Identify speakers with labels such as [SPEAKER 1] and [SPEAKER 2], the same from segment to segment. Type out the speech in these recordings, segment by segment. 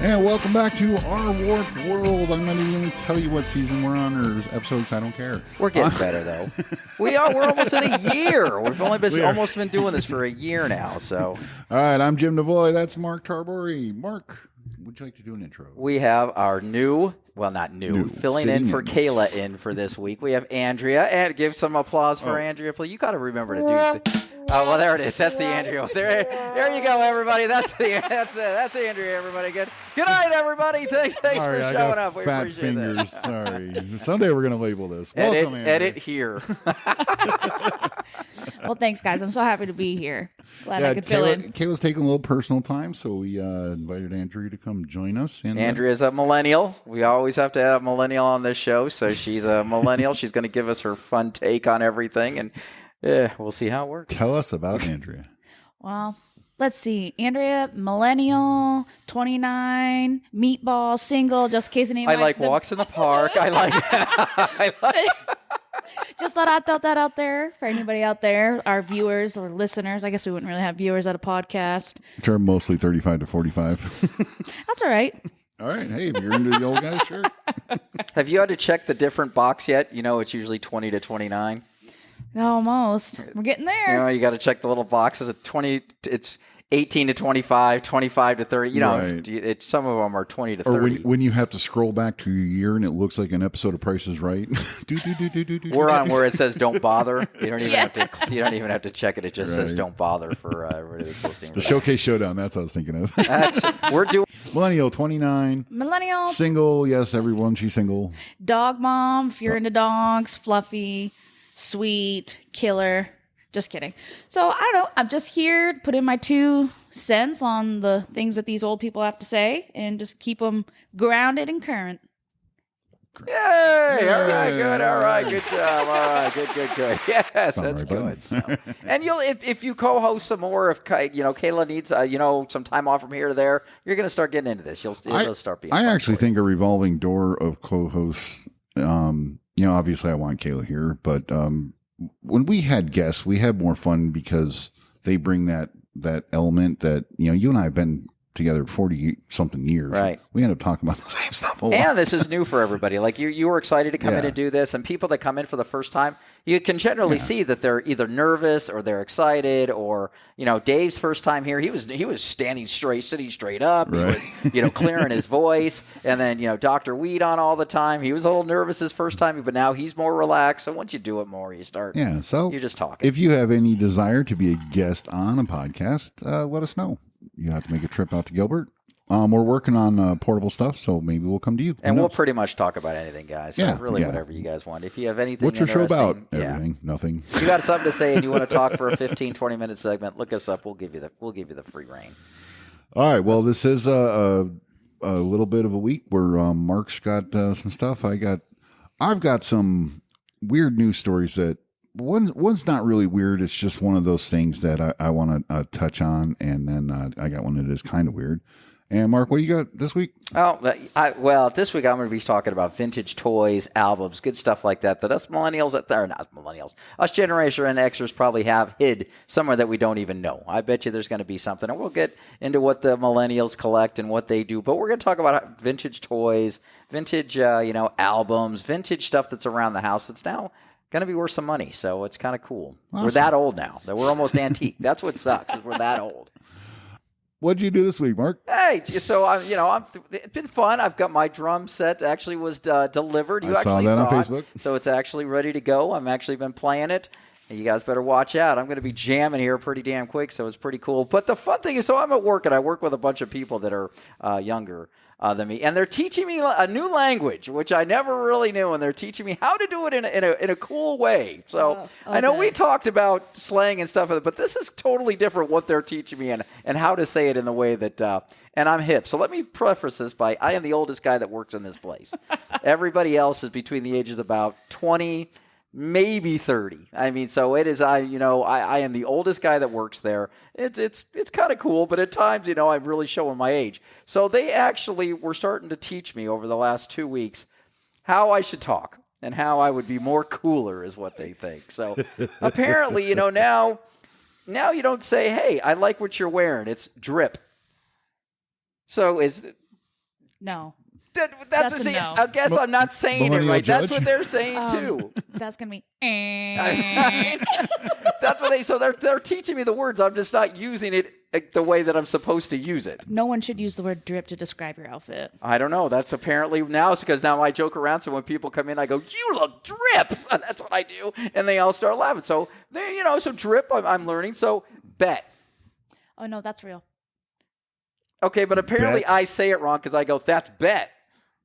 [SPEAKER 1] And welcome back to our warped world. I'm not even going to tell you what season we're on or episodes. I don't care.
[SPEAKER 2] We're getting better though. We're almost in a year. We've only been almost been doing this for a year now. So,
[SPEAKER 1] all right. I'm Jim Navoy. That's Mark Tarbori. Mark, would you like to do an intro?
[SPEAKER 2] We have our not new, filling in for Kayla in for this week. We have Andrea, and give some applause for Andrea, please. You got to remember to do. Oh, well, there it is. That's the Andrea. There you go, everybody. That's Andrea. Everybody, good night, everybody. Thanks for showing up. We
[SPEAKER 1] fat
[SPEAKER 2] appreciate
[SPEAKER 1] fingers.
[SPEAKER 2] that.
[SPEAKER 1] Sorry. Someday we're going to label this. Welcome,
[SPEAKER 2] edit here.
[SPEAKER 3] Well, thanks, guys. I'm so happy to be here. Glad I could fill in.
[SPEAKER 1] Kayla's taking a little personal time, so we invited Andrea to come join us. And,
[SPEAKER 2] Andrea's a millennial. We always have to have a millennial on this show, so she's a millennial. She's going to give us her fun take on everything, and we'll see how it works.
[SPEAKER 1] Tell us about Andrea.
[SPEAKER 3] Well, let's see. Andrea, millennial, 29, meatball, single, just in case anyone.
[SPEAKER 2] I like walks in the park. I like
[SPEAKER 3] Just thought I'd throw that out there for anybody out there, our viewers or listeners. I guess we wouldn't really have viewers at a podcast.
[SPEAKER 1] Which are mostly 35 to 45.
[SPEAKER 3] That's all right.
[SPEAKER 1] All right. Hey, if you're into the old guys, sure.
[SPEAKER 2] Have you had to check the different box yet? You know, it's usually 20 to 29.
[SPEAKER 3] Almost. We're getting there.
[SPEAKER 2] You know, you got to check the little boxes. At 20, it's 18 to 25, 25 to 30. You know,
[SPEAKER 1] right.
[SPEAKER 2] Some of them are 20 to 30.
[SPEAKER 1] Or when you have to scroll back to your year and it looks like an episode of Price is Right.
[SPEAKER 2] We're on where it says "Don't bother." You don't even have to. You don't even have to check it. It just says "Don't bother" for everybody that's listening.
[SPEAKER 1] The Showcase Showdown. That's what I was thinking of.
[SPEAKER 2] We're doing
[SPEAKER 1] Millennial, 29.
[SPEAKER 3] Millennial.
[SPEAKER 1] Single. Yes, everyone. She's single.
[SPEAKER 3] Dog mom, if you're into dogs, fluffy, sweet, killer. Just kidding. So, I don't know. I'm just here to put in my 2 cents on the things that these old people have to say and just keep them grounded and current.
[SPEAKER 2] Yay! All right, good. All right, good job. All right, good. Yes, that's good. So. And you'll if you co-host some more, if Kayla needs some time off from here to there, you're going to start getting into this. It'll start being.
[SPEAKER 1] I actually think a revolving door of co-hosts. Obviously, I want Kayla here, but when we had guests, we had more fun because they bring that element that you and I have been together 40-something years.
[SPEAKER 2] Right.
[SPEAKER 1] We end up talking about the same stuff a lot.
[SPEAKER 2] And this is new for everybody. Like you were excited to come in and do this, and people that come in for the first time, you can generally see that they're either nervous or they're excited. Or Dave's first time here, he was standing straight, sitting straight up.
[SPEAKER 1] Right.
[SPEAKER 2] He was clearing his voice, and then Dr. Weed on all the time. He was a little nervous his first time, but now he's more relaxed. So once you do it more, you start.
[SPEAKER 1] Yeah. So
[SPEAKER 2] you're just talking.
[SPEAKER 1] If you have any desire to be a guest on a podcast, let us know. You have to make a trip out to Gilbert. We're working on portable stuff, so maybe we'll come to you.
[SPEAKER 2] And we'll pretty much talk about anything, guys. So really whatever you guys want. If you have anything
[SPEAKER 1] what's your show about?
[SPEAKER 2] Yeah.
[SPEAKER 1] Everything. Nothing.
[SPEAKER 2] You got something to say and you want to talk for a 15, 20-minute segment, look us up. We'll give you the free reign.
[SPEAKER 1] All right. Well, this is a little bit of a week where Mark's got some stuff. I've got some weird news stories that one's not really weird. It's just one of those things that I want to touch on, and then I got one that is kind of weird. And Mark, what do you got this week?
[SPEAKER 2] Oh, this week I'm going to be talking about vintage toys, albums, good stuff like that us millennials, us Generation Xers probably have hid somewhere that we don't even know. I bet you there's going to be something, and we'll get into what the millennials collect and what they do. But we're going to talk about vintage toys, vintage, albums, vintage stuff that's around the house that's now going to be worth some money. So it's kind of cool. Awesome. We're that old now that we're almost antique. That's what sucks is we're that old.
[SPEAKER 1] What'd you do this week, Mark?
[SPEAKER 2] Hey, so it's been fun. I've got my drum set actually was delivered.
[SPEAKER 1] I saw that on Facebook.
[SPEAKER 2] So it's actually ready to go. I've actually been playing it. You guys better watch out. I'm going to be jamming here pretty damn quick, so it's pretty cool. But the fun thing is, so I'm at work, and I work with a bunch of people that are younger than me, and they're teaching me a new language, which I never really knew, and they're teaching me how to do it in a cool way. So okay. I know we talked about slang and stuff, but this is totally different what they're teaching me and how to say it in the way that and I'm hip. So let me preface this by I am the oldest guy that works in this place. Everybody else is between the ages of about 20 maybe 30. I mean, so it is, I am the oldest guy that works there. It's kind of cool, but at times, I'm really showing my age. So they actually were starting to teach me over the last 2 weeks how I should talk and how I would be more cooler is what they think. So apparently, now you don't say, hey, I like what you're wearing. It's drip. So
[SPEAKER 3] No.
[SPEAKER 2] That's
[SPEAKER 3] That's a
[SPEAKER 2] see,
[SPEAKER 3] no.
[SPEAKER 2] I guess I'm not saying it
[SPEAKER 1] Millennial
[SPEAKER 2] right. That's
[SPEAKER 1] judge?
[SPEAKER 2] what they're saying too.
[SPEAKER 3] That's gonna be.
[SPEAKER 2] That's what they're teaching me the words. I'm just not using it the way that I'm supposed to use it.
[SPEAKER 3] No one should use the word drip to describe your outfit.
[SPEAKER 2] I don't know. That's apparently now it's because now I joke around. So when people come in, I go, "You look drips." And that's what I do, and they all start laughing. So they, so drip. I'm learning. So bet.
[SPEAKER 3] Oh no, that's real.
[SPEAKER 2] Okay, but apparently
[SPEAKER 1] Bet.
[SPEAKER 2] I say it wrong because I go, "That's bet,"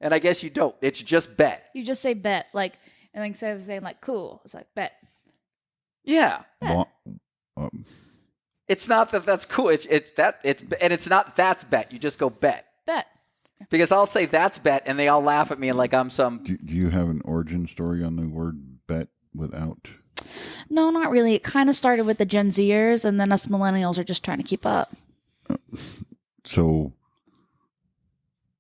[SPEAKER 2] and I guess you don't. It's just bet.
[SPEAKER 3] You just say bet, like, and like instead of saying like cool, it's like bet.
[SPEAKER 2] Yeah.
[SPEAKER 1] Well,
[SPEAKER 2] It's not that's cool. It's not that's bet. You just go bet.
[SPEAKER 3] Bet.
[SPEAKER 2] Because I'll say that's bet, and they all laugh at me like I'm some.
[SPEAKER 1] do you have an origin story on the word bet without?
[SPEAKER 3] No, not really. It kind of started with the Gen Zers, and then us millennials are just trying to keep up.
[SPEAKER 1] So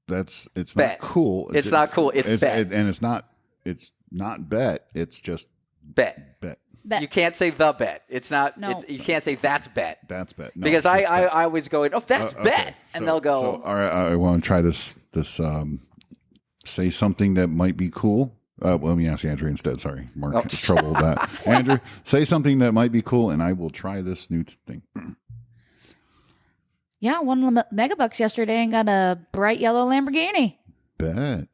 [SPEAKER 1] it's
[SPEAKER 2] Bet.
[SPEAKER 1] not cool.
[SPEAKER 2] It's not cool. It's bet.
[SPEAKER 1] And it's not bet. It's just
[SPEAKER 2] Bet.
[SPEAKER 3] Bet.
[SPEAKER 2] You can't say the bet. It's not.
[SPEAKER 3] No.
[SPEAKER 2] You can't say that's bet.
[SPEAKER 1] That's bet. No,
[SPEAKER 2] Because
[SPEAKER 1] it's
[SPEAKER 2] I
[SPEAKER 1] just bet.
[SPEAKER 2] always go, oh, that's
[SPEAKER 1] Okay.
[SPEAKER 2] bet, and they'll go.
[SPEAKER 1] So, all right, I want to try this. Say something that might be cool. Let me ask Andrea instead. Sorry, Mark
[SPEAKER 2] Oh.
[SPEAKER 1] has trouble with that. Andrea, say something that might be cool, and I will try this new thing.
[SPEAKER 3] Yeah, I won the megabucks yesterday and got a bright yellow Lamborghini.
[SPEAKER 1] Bet.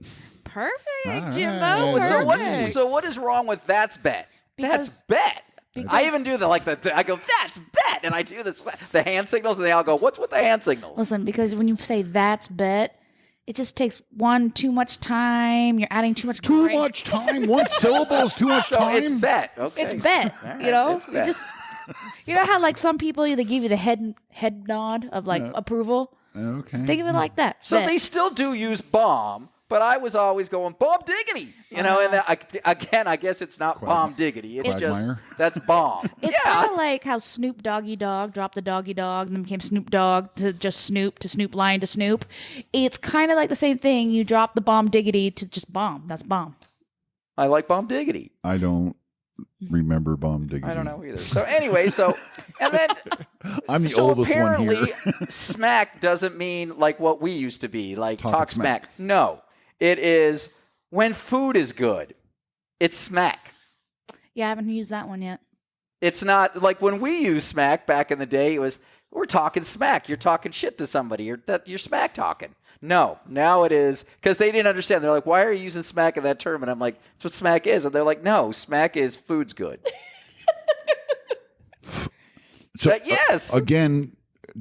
[SPEAKER 3] Perfect,
[SPEAKER 1] All
[SPEAKER 3] Jimbo.
[SPEAKER 1] right.
[SPEAKER 2] So
[SPEAKER 3] Perfect.
[SPEAKER 2] so what is wrong with that's bet? That's
[SPEAKER 3] Because-
[SPEAKER 2] bet.
[SPEAKER 3] because-
[SPEAKER 2] I even do I go, that's bet, and I do the hand signals, and they all go, what's with the hand signals?
[SPEAKER 3] Listen, because when you say that's bet, it just takes too much time. You're adding too much.
[SPEAKER 1] Too
[SPEAKER 3] grain.
[SPEAKER 1] much time. One syllable is too much
[SPEAKER 2] So
[SPEAKER 1] time.
[SPEAKER 2] it's bet. Okay.
[SPEAKER 3] It's bet.
[SPEAKER 2] All right,
[SPEAKER 3] You know,
[SPEAKER 2] it's bet.
[SPEAKER 3] you know how like some people they give you the head nod of like approval.
[SPEAKER 1] Okay.
[SPEAKER 3] Think of it like that.
[SPEAKER 2] So
[SPEAKER 3] Bet.
[SPEAKER 2] they still do use bomb, but I was always going bomb diggity, and I guess it's not bomb diggity. It's
[SPEAKER 1] Quagmire?
[SPEAKER 2] just that's bomb.
[SPEAKER 3] It's
[SPEAKER 2] yeah,
[SPEAKER 3] kind of like how Snoop Doggy Dogg dropped the Doggy Dog and then became Snoop Dogg to just Snoop to Snoop Lion to Snoop. It's kind of like the same thing. You drop the bomb diggity to just bomb. That's bomb.
[SPEAKER 2] I like bomb diggity.
[SPEAKER 1] I don't remember bomb diggity.
[SPEAKER 2] I don't know either. So anyway, and then
[SPEAKER 1] I'm the
[SPEAKER 2] so
[SPEAKER 1] oldest one
[SPEAKER 2] apparently
[SPEAKER 1] here.
[SPEAKER 2] smack doesn't mean like what we used to be, like
[SPEAKER 1] Talk
[SPEAKER 2] talk smack. No, it is when food is good. It's smack.
[SPEAKER 3] Yeah, I haven't used that one yet.
[SPEAKER 2] It's not like when we used smack back in the day. It was we're talking smack. You're talking shit to somebody. You're smack talking. No, now it is because they didn't understand. They're like, "Why are you using smack in that term?" And I'm like, "That's what smack is." And they're like, "No, smack is food's good."
[SPEAKER 1] So
[SPEAKER 2] yes.
[SPEAKER 1] again,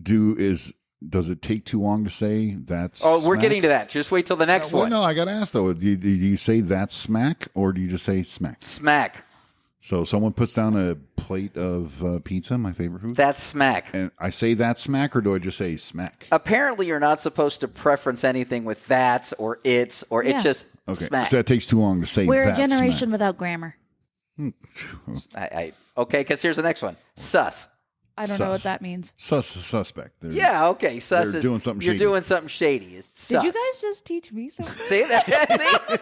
[SPEAKER 1] does it take too long to say that's?
[SPEAKER 2] Oh, we're
[SPEAKER 1] smack?
[SPEAKER 2] getting to that. Just wait till the next
[SPEAKER 1] Well,
[SPEAKER 2] one.
[SPEAKER 1] no, I got to ask though. Do you say that's smack or do you just say smack?
[SPEAKER 2] Smack.
[SPEAKER 1] So someone puts down a plate of pizza, my favorite food,
[SPEAKER 2] That's smack.
[SPEAKER 1] and I say that's smack, or do I just say smack?
[SPEAKER 2] Apparently, you're not supposed to preference anything with that's or it's or
[SPEAKER 3] Yeah.
[SPEAKER 2] it's just
[SPEAKER 1] Okay,
[SPEAKER 2] smack.
[SPEAKER 1] so that takes too long to say.
[SPEAKER 3] We're a
[SPEAKER 1] that's
[SPEAKER 3] generation
[SPEAKER 1] smack.
[SPEAKER 3] without grammar.
[SPEAKER 2] Okay, because here's the next one. Sus.
[SPEAKER 3] I don't know what
[SPEAKER 1] Sus.
[SPEAKER 3] that means.
[SPEAKER 1] Suspect. They're-
[SPEAKER 2] Yeah, okay. Sus
[SPEAKER 1] They're
[SPEAKER 2] is
[SPEAKER 1] doing something
[SPEAKER 2] you're
[SPEAKER 1] shady.
[SPEAKER 2] doing something shady. It's sus.
[SPEAKER 3] Did you guys just teach me something?
[SPEAKER 2] See that?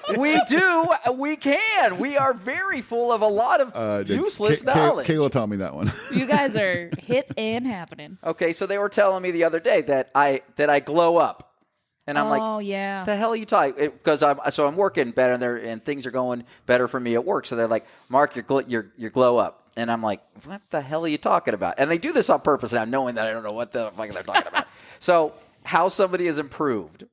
[SPEAKER 2] See, we do. We can. We are very full of a lot of useless knowledge.
[SPEAKER 1] Kayla taught me that one.
[SPEAKER 3] You guys are hip and happening.
[SPEAKER 2] Okay, so they were telling me the other day that I glow up, and I'm like,
[SPEAKER 3] Oh yeah.
[SPEAKER 2] the hell are you talking? Because I'm working better and things are going better for me at work. So they're like, Mark, you glow up. And I'm like, what the hell are you talking about? And they do this on purpose now, knowing that I don't know what the fuck they're talking about. So how somebody is improved,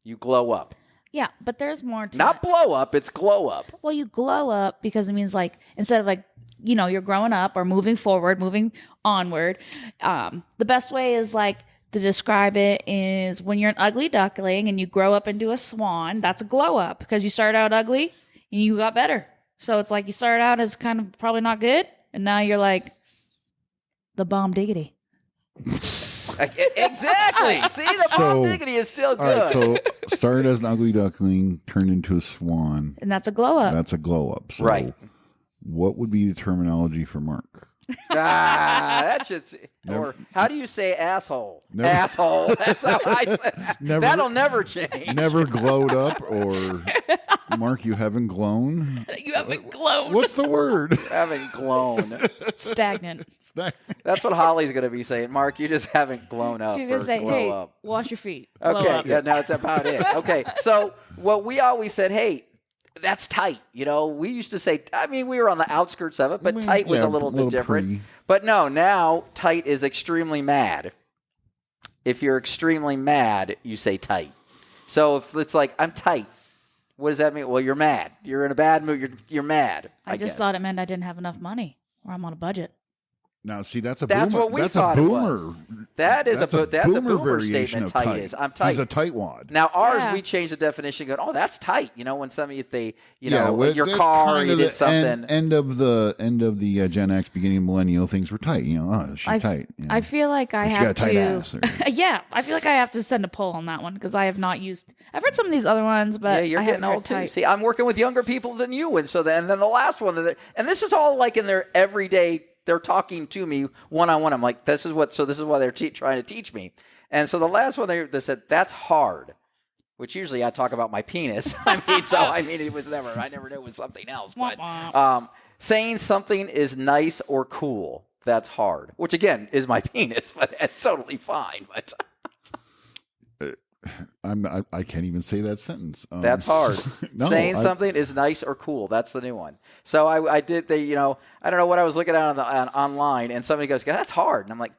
[SPEAKER 2] you glow up.
[SPEAKER 3] Yeah, but there's more to
[SPEAKER 2] Not
[SPEAKER 3] it.
[SPEAKER 2] blow up, it's glow up.
[SPEAKER 3] Well, you glow up because it means like instead of like you're growing up or moving forward, moving onward. The best way is like to describe it is when you're an ugly duckling and you grow up into a swan. That's a glow up because you started out ugly and you got better. So it's like you started out as kind of probably not good, and now you're like the bomb diggity.
[SPEAKER 2] Exactly. See, the bomb diggity is still
[SPEAKER 1] All
[SPEAKER 2] good.
[SPEAKER 1] right, so started as an ugly duckling, turned into a swan.
[SPEAKER 3] And that's a glow up.
[SPEAKER 1] That's a glow up. So
[SPEAKER 2] Right.
[SPEAKER 1] What would be the terminology for Mark?
[SPEAKER 2] That should. Or how do you say asshole?
[SPEAKER 1] Never-
[SPEAKER 2] Asshole. That's how I say.
[SPEAKER 1] Never-
[SPEAKER 2] That'll never change.
[SPEAKER 1] Never glowed up or Mark, you haven't glown.
[SPEAKER 3] You haven't glowed.
[SPEAKER 1] What's the word?
[SPEAKER 2] Haven't glown.
[SPEAKER 3] Stagnant.
[SPEAKER 2] That's what Holly's going to be saying. Mark, you just haven't blown up.
[SPEAKER 3] She's going to say,
[SPEAKER 2] glow
[SPEAKER 3] hey,
[SPEAKER 2] up.
[SPEAKER 3] wash your feet. Blow
[SPEAKER 2] Okay,
[SPEAKER 3] up.
[SPEAKER 2] yeah, that's about it. Okay, so what we always said, hey, that's tight. You know, we used to say, I mean, we were on the outskirts of it, but tight was a little bit different. But no, now tight is extremely mad. If you're extremely mad, you say tight. So if it's like, I'm tight, what does that mean? Well, you're mad. You're in a bad mood. You're mad.
[SPEAKER 3] I just thought it meant I didn't have enough money or I'm on a budget.
[SPEAKER 1] Now, see, that's
[SPEAKER 2] That's
[SPEAKER 1] boomer.
[SPEAKER 2] what we
[SPEAKER 1] that's
[SPEAKER 2] thought
[SPEAKER 1] a
[SPEAKER 2] it
[SPEAKER 1] boomer.
[SPEAKER 2] was. That's a boomer
[SPEAKER 1] variation
[SPEAKER 2] statement.
[SPEAKER 1] of
[SPEAKER 2] Tight is. I'm tight.
[SPEAKER 1] He's a tightwad.
[SPEAKER 2] Now ours,
[SPEAKER 3] Yeah.
[SPEAKER 2] we changed the definition. Going, oh, that's tight. You know, when some of you they,
[SPEAKER 1] well,
[SPEAKER 2] your
[SPEAKER 1] that
[SPEAKER 2] car,
[SPEAKER 1] kind
[SPEAKER 2] you
[SPEAKER 1] of
[SPEAKER 2] did
[SPEAKER 1] the
[SPEAKER 2] something.
[SPEAKER 1] End of the Gen X, beginning Millennial, things were tight. You know, oh, she's tight. You know.
[SPEAKER 3] I feel like I
[SPEAKER 1] She's
[SPEAKER 3] have
[SPEAKER 1] got a tight
[SPEAKER 3] to.
[SPEAKER 1] ass, or-
[SPEAKER 3] Yeah, I feel like I have to send a poll on that one because I have not used. I've read some of these other ones, but
[SPEAKER 2] Yeah, you're
[SPEAKER 3] I
[SPEAKER 2] getting
[SPEAKER 3] haven't
[SPEAKER 2] old too.
[SPEAKER 3] heard tight.
[SPEAKER 2] See, I'm working with younger people than you, and so then the last one, and this is all like in their everyday. They're talking to me one-on-one. I'm like, this is why they're trying to teach me. And so the last one, they said, that's hard, which usually I talk about my penis. I mean, it was never, I never knew it was something else. But saying something is nice or cool, that's hard, which again is my penis, but it's totally fine. But
[SPEAKER 1] I can't even say that sentence.
[SPEAKER 2] that's hard.
[SPEAKER 1] No,
[SPEAKER 2] Saying something is nice or cool. That's the new one. So I did I don't know what I was looking at online, and somebody goes, that's hard. And I'm like,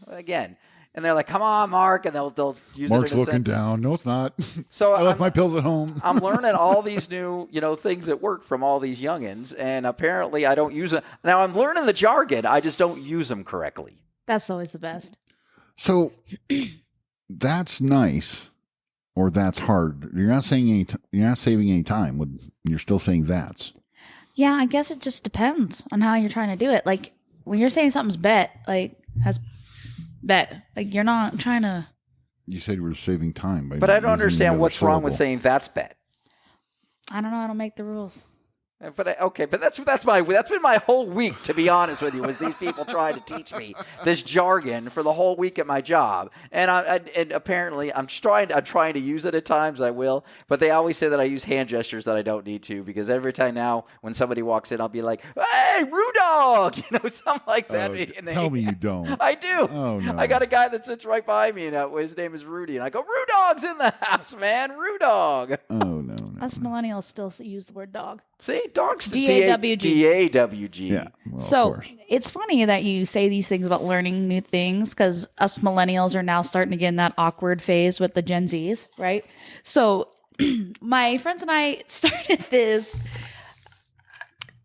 [SPEAKER 2] again. And they're like, come on, Mark. And they'll use
[SPEAKER 1] Mark's
[SPEAKER 2] it in a
[SPEAKER 1] looking
[SPEAKER 2] sentence.
[SPEAKER 1] down. No, it's not.
[SPEAKER 2] So
[SPEAKER 1] I left my pills at home.
[SPEAKER 2] I'm learning all these new, things that work from all these youngins. And apparently I don't use them. Now I'm learning the jargon. I just don't use them correctly.
[SPEAKER 3] That's always the best.
[SPEAKER 1] So that's nice, or that's hard. You're not saying you're not saving any time. You're still saying that's.
[SPEAKER 3] Yeah, I guess it just depends on how you're trying to do it. Like when you're saying something's has bet, like you're not trying to.
[SPEAKER 1] You said you were saving time,
[SPEAKER 2] but I don't understand what's wrong with saying that's bet.
[SPEAKER 3] I don't know how to make the rules.
[SPEAKER 2] But that's been my whole week, to be honest with you, was these people trying to teach me this jargon for the whole week at my job, and apparently I'm trying to use it at times. I will, but they always say that I use hand gestures that I don't need to, because every time now when somebody walks in, I'll be like, "Hey, Roo Dog," something like that.
[SPEAKER 1] Tell me you don't.
[SPEAKER 2] I do.
[SPEAKER 1] Oh no.
[SPEAKER 2] I got a guy that sits right by me, and his name is Rudy, and I go, "Roo Dog's in the house, man, Roo Dog."
[SPEAKER 1] Oh no.
[SPEAKER 3] Us millennials still use the word dog.
[SPEAKER 2] See, dogs.
[SPEAKER 3] D-A-W-G.
[SPEAKER 2] D-A-W-G.
[SPEAKER 1] Yeah. Well,
[SPEAKER 3] So
[SPEAKER 1] of course.
[SPEAKER 3] it's funny that you say these things about learning new things, because us millennials are now starting to get in that awkward phase with the Gen Zs, right? So my friends and I started this,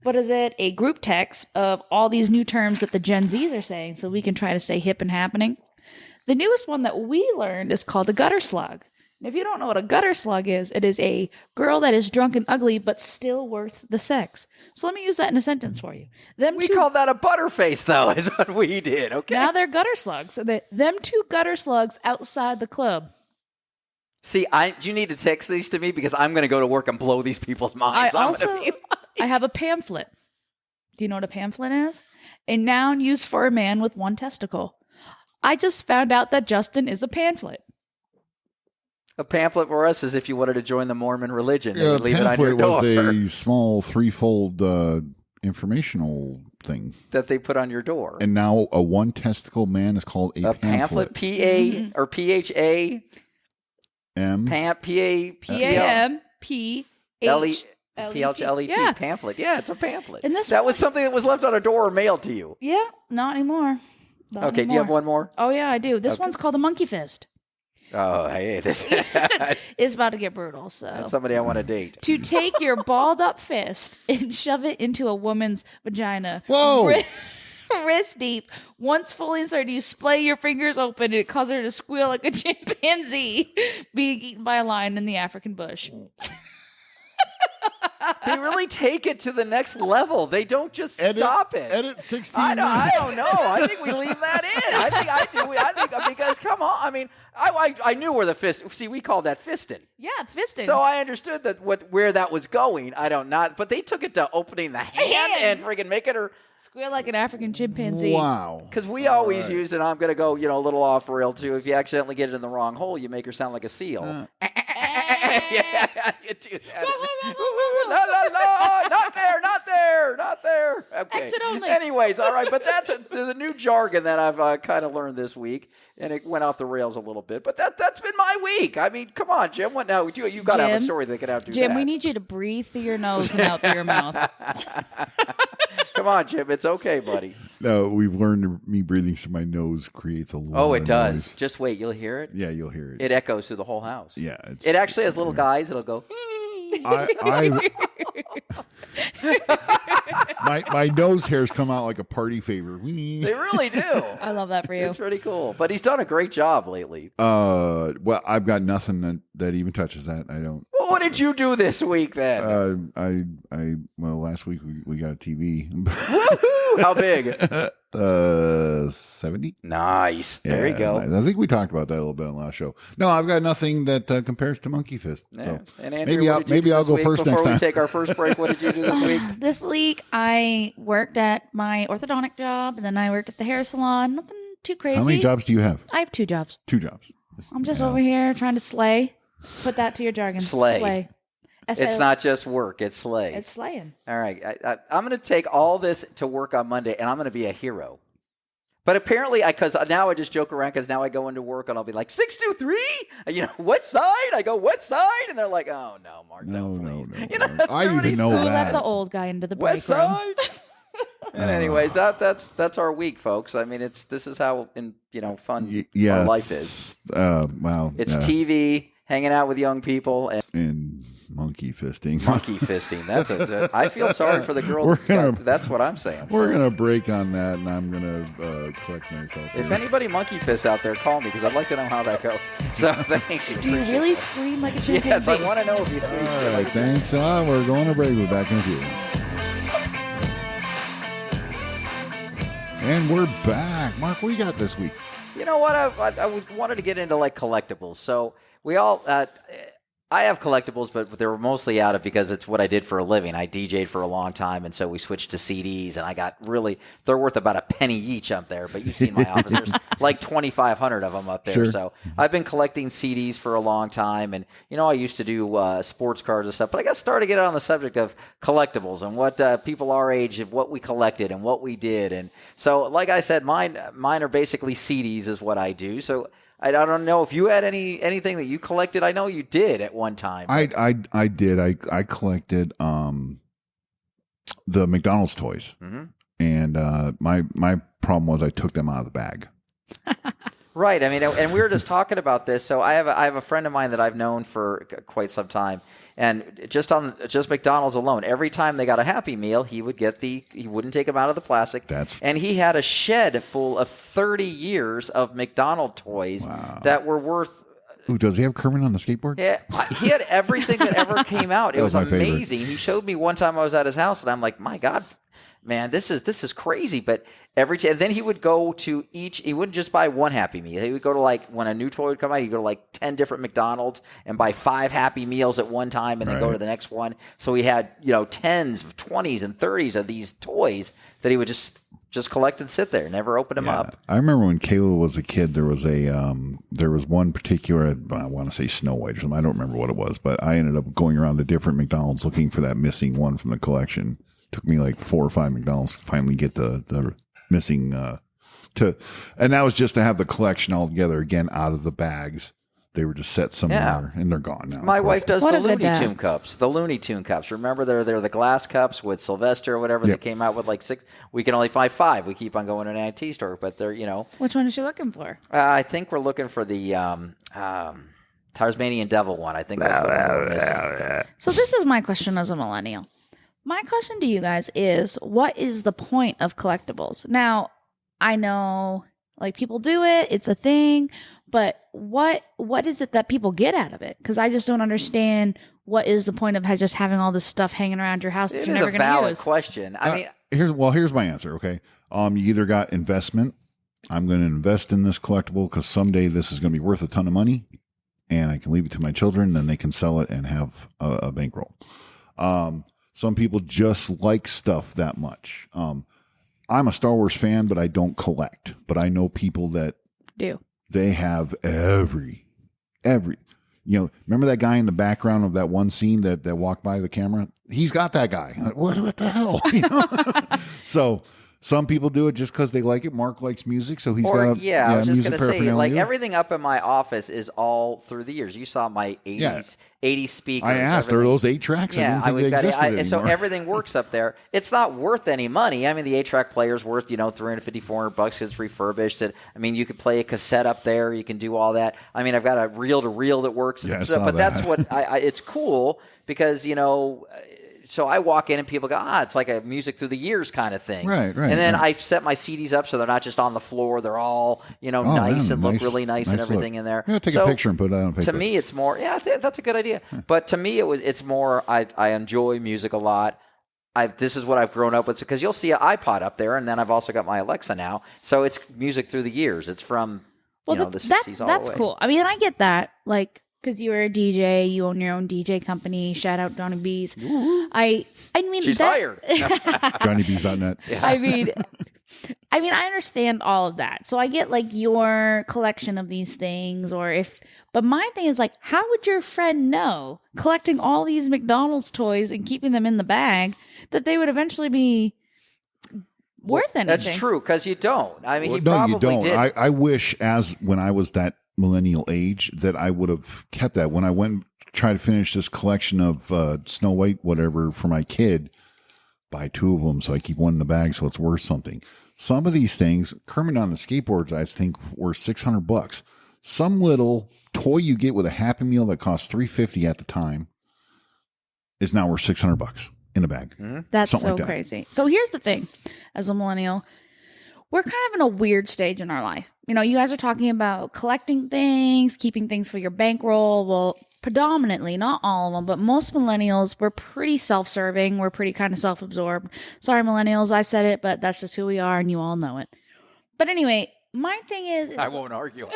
[SPEAKER 3] a group text of all these new terms that the Gen Zs are saying, so we can try to stay hip and happening. The newest one that we learned is called a gutter slug. And if you don't know what a gutter slug is, it is a girl that is drunk and ugly, but still worth the sex. So let me use that in a sentence for you.
[SPEAKER 2] We called that a butterface, though, is what we did, okay?
[SPEAKER 3] Now they're gutter slugs. So them two gutter slugs outside the club.
[SPEAKER 2] See, you need to text these to me, because I'm going to go to work and blow these people's minds.
[SPEAKER 3] I have a pamphlet. Do you know what a pamphlet is? A noun used for a man with one testicle. I just found out that Justin is a pamphlet.
[SPEAKER 2] A pamphlet for us is if you wanted to join the Mormon religion. They
[SPEAKER 1] Yeah,
[SPEAKER 2] would leave it on your door.
[SPEAKER 1] was a small threefold informational thing
[SPEAKER 2] that they put on your door.
[SPEAKER 1] And now a one testicle man is called a pamphlet.
[SPEAKER 2] P-A or P-H-A.
[SPEAKER 1] M.
[SPEAKER 2] P-A-M-P-H-L-E. P-L-L-E-T.
[SPEAKER 3] Yeah.
[SPEAKER 2] Pamphlet. Yeah, it's a pamphlet.
[SPEAKER 3] And
[SPEAKER 2] that was something that was left on a door or mailed to you.
[SPEAKER 3] Yeah, not anymore.
[SPEAKER 2] Do you have one more?
[SPEAKER 3] Oh, yeah, I do. This one's called a monkey fist.
[SPEAKER 2] Oh, hey, this
[SPEAKER 3] It's about to get brutal. So
[SPEAKER 2] that's somebody I want to date.
[SPEAKER 3] To take your balled up fist and shove it into a woman's vagina.
[SPEAKER 1] Whoa!
[SPEAKER 3] Wrist deep. Once fully inserted, you splay your fingers open and it causes her to squeal like a chimpanzee being eaten by a lion in the African bush.
[SPEAKER 2] They really take it to the next level. They don't just stop it.
[SPEAKER 1] Edit 16
[SPEAKER 2] I
[SPEAKER 1] minutes.
[SPEAKER 2] don't know. I think we leave that in. I think because come on. I mean, I knew where the fist. See, we called that fisting.
[SPEAKER 3] Yeah, fisting.
[SPEAKER 2] So I understood that where that was going. I don't know. But they took it to opening the hand and freaking making her
[SPEAKER 3] squeal like an African chimpanzee.
[SPEAKER 1] Wow.
[SPEAKER 2] Because we always use, and I'm going to go, a little off rail too. If you accidentally get it in the wrong hole, you make her sound like a seal. Yeah, you do that. No, not there. Okay.
[SPEAKER 3] Exit only.
[SPEAKER 2] Anyways, all right, but that's the new jargon that I've kind of learned this week, and it went off the rails a little bit. But that's been my week. I mean, come on, Jim. What now? You got to have a story that can outdo
[SPEAKER 3] Jim,
[SPEAKER 2] that.
[SPEAKER 3] we need you to breathe through your nose and out through your mouth.
[SPEAKER 2] Come on, Jim. It's okay, buddy.
[SPEAKER 1] No, we've learned me breathing through my nose creates a lot
[SPEAKER 2] Oh, it
[SPEAKER 1] of
[SPEAKER 2] does.
[SPEAKER 1] noise.
[SPEAKER 2] Just wait. You'll hear it.
[SPEAKER 1] Yeah, you'll hear it.
[SPEAKER 2] It echoes through the whole house.
[SPEAKER 1] Yeah.
[SPEAKER 2] It actually has little guys that'll go.
[SPEAKER 1] My nose hairs come out like a party favor.
[SPEAKER 2] They really do.
[SPEAKER 3] I love that for you.
[SPEAKER 2] It's pretty cool. But he's done a great job lately.
[SPEAKER 1] Well, I've got nothing that even touches that. I don't.
[SPEAKER 2] Well, what did you do this week then?
[SPEAKER 1] Well, last week we got a TV.
[SPEAKER 2] Woohoo! How big?
[SPEAKER 1] 70.
[SPEAKER 2] Nice. There you go.
[SPEAKER 1] Nice. I think we talked about that a little bit on the last show. No, I've got nothing that compares to Monkey Fist.
[SPEAKER 2] Yeah.
[SPEAKER 1] So
[SPEAKER 2] And Andrea,
[SPEAKER 1] maybe I'll go first next
[SPEAKER 2] Before we
[SPEAKER 1] time.
[SPEAKER 2] take our first break, what did you do this week?
[SPEAKER 3] This week, I worked at my orthodontic job, and then I worked at the hair salon. Nothing too crazy.
[SPEAKER 1] How many jobs do you have?
[SPEAKER 3] I have 2 jobs.
[SPEAKER 1] 2 jobs.
[SPEAKER 3] I'm just over here trying to slay. Put that to your jargon.
[SPEAKER 2] Slay. It's not just work. It's slay.
[SPEAKER 3] It's slaying.
[SPEAKER 2] All right. I'm going to take all this to work on Monday, and I'm going to be a hero. But apparently, because now I just joke around because now I go into work and I'll be like, 623? West side? I go, West side? And they're like, oh, no, Mark,
[SPEAKER 1] No.
[SPEAKER 2] that's
[SPEAKER 1] I
[SPEAKER 2] pretty
[SPEAKER 1] even know
[SPEAKER 3] We'll
[SPEAKER 1] that.
[SPEAKER 3] let the old guy into the break
[SPEAKER 2] West
[SPEAKER 3] room.
[SPEAKER 2] side? And anyways, that's our week, folks. I mean, this is how fun our life is.
[SPEAKER 1] Wow.
[SPEAKER 2] It's TV, hanging out with young people,
[SPEAKER 1] and monkey fisting.
[SPEAKER 2] monkey fisting. I feel sorry for the girl. That's what I'm saying.
[SPEAKER 1] We're gonna break on that, and I'm gonna correct myself.
[SPEAKER 2] If
[SPEAKER 1] here.
[SPEAKER 2] anybody monkey fists out there, call me because I'd like to know how that goes. So thank you.
[SPEAKER 3] Do you really scream like a chimpanzee?
[SPEAKER 2] Yes, I want to know if you.
[SPEAKER 1] All right, thanks. We're going to break. We're back in a few. And we're back. Mark, what do you got this week?
[SPEAKER 2] You know what? I wanted to get into like collectibles. So we all, I have collectibles, but they were mostly out of because it's what I did for a living. I DJ'd for a long time, and so we switched to CDs, and I got they're worth about a penny each up there. But you've seen my office. There's like 2,500 of them up there.
[SPEAKER 1] Sure.
[SPEAKER 2] So I've been collecting CDs for a long time, and I used to do sports cards and stuff. But I got started to get on the subject of collectibles and what people our age, what we collected and what we did. And so, like I said, mine are basically CDs is what I do. So I don't know if you had anything that you collected. I know you did at one time.
[SPEAKER 1] I did. I collected the McDonald's toys, and my problem was I took them out of the bag.
[SPEAKER 2] Right. I mean, and we were just talking about this. So I have a friend of mine that I've known for quite some time, and just McDonald's alone, every time they got a Happy Meal, he wouldn't take them out of the plastic. And he had a shed full of 30 years of McDonald's toys that were worth.
[SPEAKER 1] Ooh, does he have Kermit on the skateboard?
[SPEAKER 2] Yeah, he had everything that ever came out. It was
[SPEAKER 1] my favorite.
[SPEAKER 2] amazing. He showed me one time I was at his house, and I'm like, my God. Man, this is crazy. But and then he would go to he wouldn't just buy one Happy Meal. He would go to when a new toy would come out, he'd go to 10 different McDonald's and buy 5 Happy Meals at one time and then go to the next one. So he had, 10s, 20s, and 30s of these toys that he would just collect and sit there, never open them up.
[SPEAKER 1] I remember when Kayla was a kid, there was one particular, I want to say Snow White or something. I don't remember what it was, but I ended up going around to different McDonald's looking for that missing one from the collection. Took me like 4 or 5 McDonald's to finally get the missing and that was just to have the collection all together again out of the bags. They were just set somewhere and they're gone now.
[SPEAKER 2] My wife does
[SPEAKER 3] What
[SPEAKER 2] the
[SPEAKER 3] a good
[SPEAKER 2] Looney
[SPEAKER 3] dad.
[SPEAKER 2] Tune cups. The Looney Tune cups. Remember they're the glass cups with Sylvester or whatever. They came out with 6. We can only find 5. We keep on going to an IT store, but they're
[SPEAKER 3] Which one is she looking for?
[SPEAKER 2] I think we're looking for the Tasmanian Devil one. I think that's the one we're missing.
[SPEAKER 3] So this is my question as a millennial. My question to you guys is, what is the point of collectibles? Now, I know people do it, it's a thing, but what is it that people get out of it? Because I just don't understand what is the point of just having all this stuff hanging around your house that
[SPEAKER 2] It
[SPEAKER 3] you're
[SPEAKER 2] is
[SPEAKER 3] never
[SPEAKER 2] a
[SPEAKER 3] going to
[SPEAKER 2] valid
[SPEAKER 3] use.
[SPEAKER 2] question. I mean,
[SPEAKER 1] here's my answer. Okay, you either got investment. I'm going to invest in this collectible because someday this is going to be worth a ton of money, and I can leave it to my children, then they can sell it and have a bankroll. Some people just like stuff that much. I'm a Star Wars fan, but I don't collect. But I know people that
[SPEAKER 3] Do.
[SPEAKER 1] they have every. remember that guy in the background of that one scene that walked by the camera? He's got that guy. Like, what the hell? So some people do it just because they like it. Mark likes music, so he's got
[SPEAKER 2] I was just
[SPEAKER 1] music
[SPEAKER 2] going to say, like
[SPEAKER 1] paraphernalia.
[SPEAKER 2] everything up in my office is all through the years. You saw my 80s speakers.
[SPEAKER 1] I asked, are those 8 tracks?
[SPEAKER 2] Yeah,
[SPEAKER 1] I didn't think they existed
[SPEAKER 2] so
[SPEAKER 1] anymore.
[SPEAKER 2] everything works up there. It's not worth any money. I mean, the 8-track player's worth, $350, $400. It's refurbished. You could play a cassette up there. You can do all that. I mean, I've got a reel-to-reel that works.
[SPEAKER 1] Yeah, I saw that.
[SPEAKER 2] That's what it's cool because, so I walk in and people go, it's like a music through the years kind of thing.
[SPEAKER 1] Right.
[SPEAKER 2] And then I set my CDs up so they're not just on the floor. They're all, nice and look really nice and everything in there.
[SPEAKER 1] Yeah, take a picture and put it on Facebook.
[SPEAKER 2] To me, it's more, I think that's a good idea. But to me, it's more, I enjoy music a lot. This is what I've grown up with. Because you'll see an iPod up there, and then I've also got my Alexa now. So it's music through the years. It's from, the 60s all the way.
[SPEAKER 3] That's cool. I mean, I get that. Like, because you were a DJ, you own your own DJ company. Shout out Johnny B's. I mean,
[SPEAKER 2] she's hired.
[SPEAKER 1] JohnnyBees.net.
[SPEAKER 3] Yeah. I mean, I understand all of that. So I get like your collection of these things, but my thing is like, how would your friend know collecting all these McDonald's toys and keeping them in the bag that they would eventually be worth anything?
[SPEAKER 2] That's true because you don't. I mean,
[SPEAKER 1] you don't.
[SPEAKER 2] didn't.
[SPEAKER 1] I wish, when I was that millennial age, that I would have kept that. When I went to try to finish this collection of Snow White whatever for my kid, buy 2 of them so I keep one in the bag so it's worth something. Some of these things, Kermit on the skateboards, I think were $600. Some little toy you get with a Happy Meal that cost $350 at the time is now worth $600 in a bag.
[SPEAKER 3] That's
[SPEAKER 1] Something
[SPEAKER 3] so
[SPEAKER 1] like that.
[SPEAKER 3] crazy. So here's the thing, as a millennial, we're kind of in a weird stage in our life. You guys are talking about collecting things, keeping things for your bankroll. Well, predominantly, not all of them, but most millennials, we're pretty self-serving. We're pretty kind of self-absorbed. Sorry, millennials, I said it, but that's just who we are, and you all know it. But anyway, my thing is...
[SPEAKER 2] I won't argue on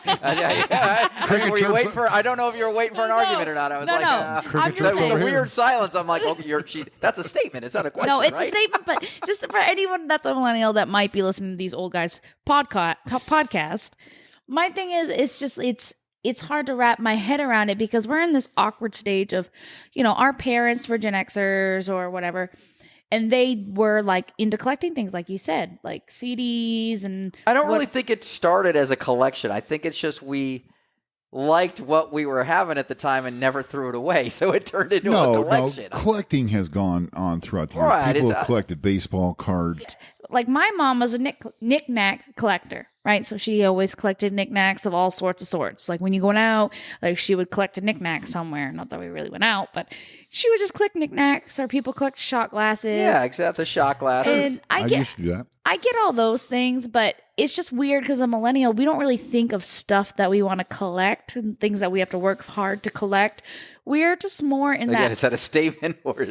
[SPEAKER 2] that. Were you waiting for... I don't know if you were waiting for an argument or not. I was
[SPEAKER 3] saying,
[SPEAKER 2] the weird silence. I'm like, that's a statement. It's not a question,
[SPEAKER 3] no, it's
[SPEAKER 2] right?
[SPEAKER 3] a statement, but just for anyone that's a millennial that might be listening to these old guys' podcast, my thing is, it's hard to wrap my head around it because we're in this awkward stage of, our parents were Gen Xers or whatever, and they were like into collecting things, like you said, like CDs and.
[SPEAKER 2] I don't really think it started as a collection. I think it's just we liked what we were having at the time and never threw it away, so it turned into a collection.
[SPEAKER 1] No, collecting has gone on throughout the years.
[SPEAKER 2] Right,
[SPEAKER 1] people have collected baseball cards.
[SPEAKER 3] Like my mom was a knick-knack collector, right? So she always collected knickknacks of all sorts of sorts. Like when you going out, like she would collect a knickknack somewhere. Not that we really went out, but she would just collect knickknacks, or people collect shot glasses.
[SPEAKER 2] Yeah, exactly, the shot glasses.
[SPEAKER 3] And
[SPEAKER 1] I used to do that.
[SPEAKER 3] I get all those things, but it's just weird because a millennial, we don't really think of stuff that we want to collect and things that we have to work hard to collect. We're just more in that.
[SPEAKER 2] Is that a statement? Or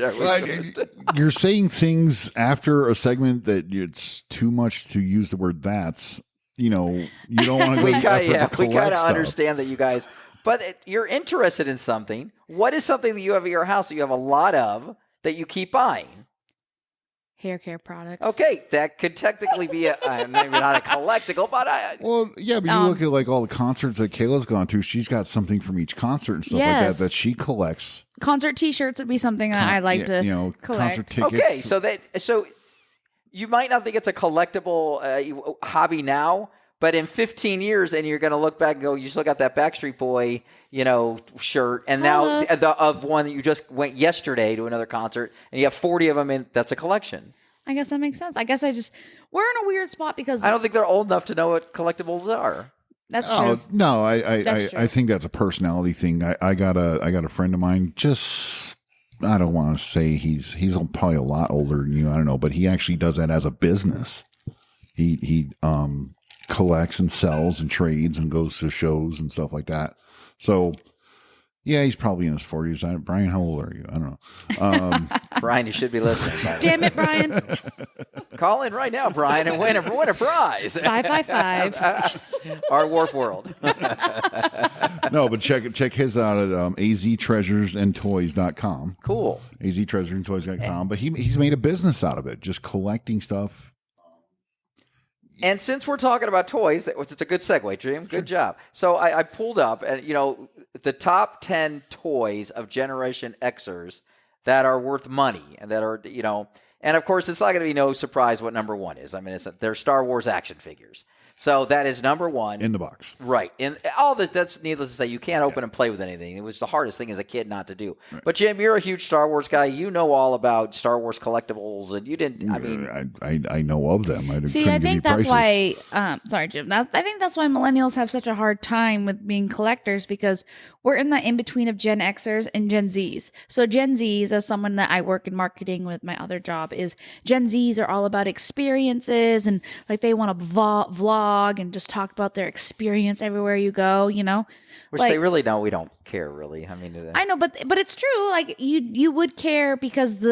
[SPEAKER 1] you're saying things after a segment that it's too much to use the word that's. You don't want to go to the effort to collect
[SPEAKER 2] we kind of
[SPEAKER 1] stuff.
[SPEAKER 2] understand that you guys, but you're interested in something. What is something that you have at your house that you have a lot of that you keep buying?
[SPEAKER 3] Hair care products.
[SPEAKER 2] Okay, that could technically be maybe not a collectible, but
[SPEAKER 1] well, yeah, but you look at like all the concerts that Kayla's gone to. She's got something from each concert and stuff like that she collects.
[SPEAKER 3] Concert T-shirts would be something that I'd like to collect.
[SPEAKER 1] Concert tickets.
[SPEAKER 2] Okay, so you might not think it's a collectible hobby now, but in 15 years, and you're going to look back and go, you still got that Backstreet Boy, shirt, and now of one that you just went yesterday to another concert, and you have 40 of them, and that's a collection.
[SPEAKER 3] I guess that makes sense. I guess we're in a weird spot because
[SPEAKER 2] I don't think they're old enough to know what collectibles are.
[SPEAKER 3] That's true.
[SPEAKER 1] No, I think that's a personality thing. I got a friend of mine. I don't want to say he's probably a lot older than you. I don't know, but he actually does that as a business. He collects and sells and trades and goes to shows and stuff like that. So, yeah, he's probably in his 40s. Brian, how old are you? I don't know.
[SPEAKER 2] Brian, you should be listening.
[SPEAKER 3] Damn it, Brian.
[SPEAKER 2] Call in right now, Brian, and win a prize.
[SPEAKER 3] 555.
[SPEAKER 2] Our Warp World.
[SPEAKER 1] No, but check his out at aztreasuresandtoys.com.
[SPEAKER 2] Cool.
[SPEAKER 1] aztreasuresandtoys.com. But he's made a business out of it, just collecting stuff.
[SPEAKER 2] And since we're talking about toys, it's a good segue, Jim. Good job. So I pulled up, and the top 10 toys of Generation Xers that are worth money, and that are and of course it's not going to be no surprise what number one is. I mean, they're Star Wars action figures. So that is number one.
[SPEAKER 1] In the box.
[SPEAKER 2] Right. And all this, that's needless to say, you can't open and play with anything. It was the hardest thing as a kid not to do. Right. But Jim, you're a huge Star Wars guy. You know all about Star Wars collectibles, and you didn't,
[SPEAKER 1] I know of them. I
[SPEAKER 3] think that's why, sorry, Jim, I think that's why millennials have such a hard time with being collectors, because we're in the in-between of Gen Xers and Gen Zs. So Gen Zs, as someone that I work in marketing with my other job, is Gen Zs are all about experiences, and like they want to vlog and just talk about their experience everywhere you go,
[SPEAKER 2] Which they really don't. We don't care, really. I mean,
[SPEAKER 3] I know, but it's true. Like you would care, because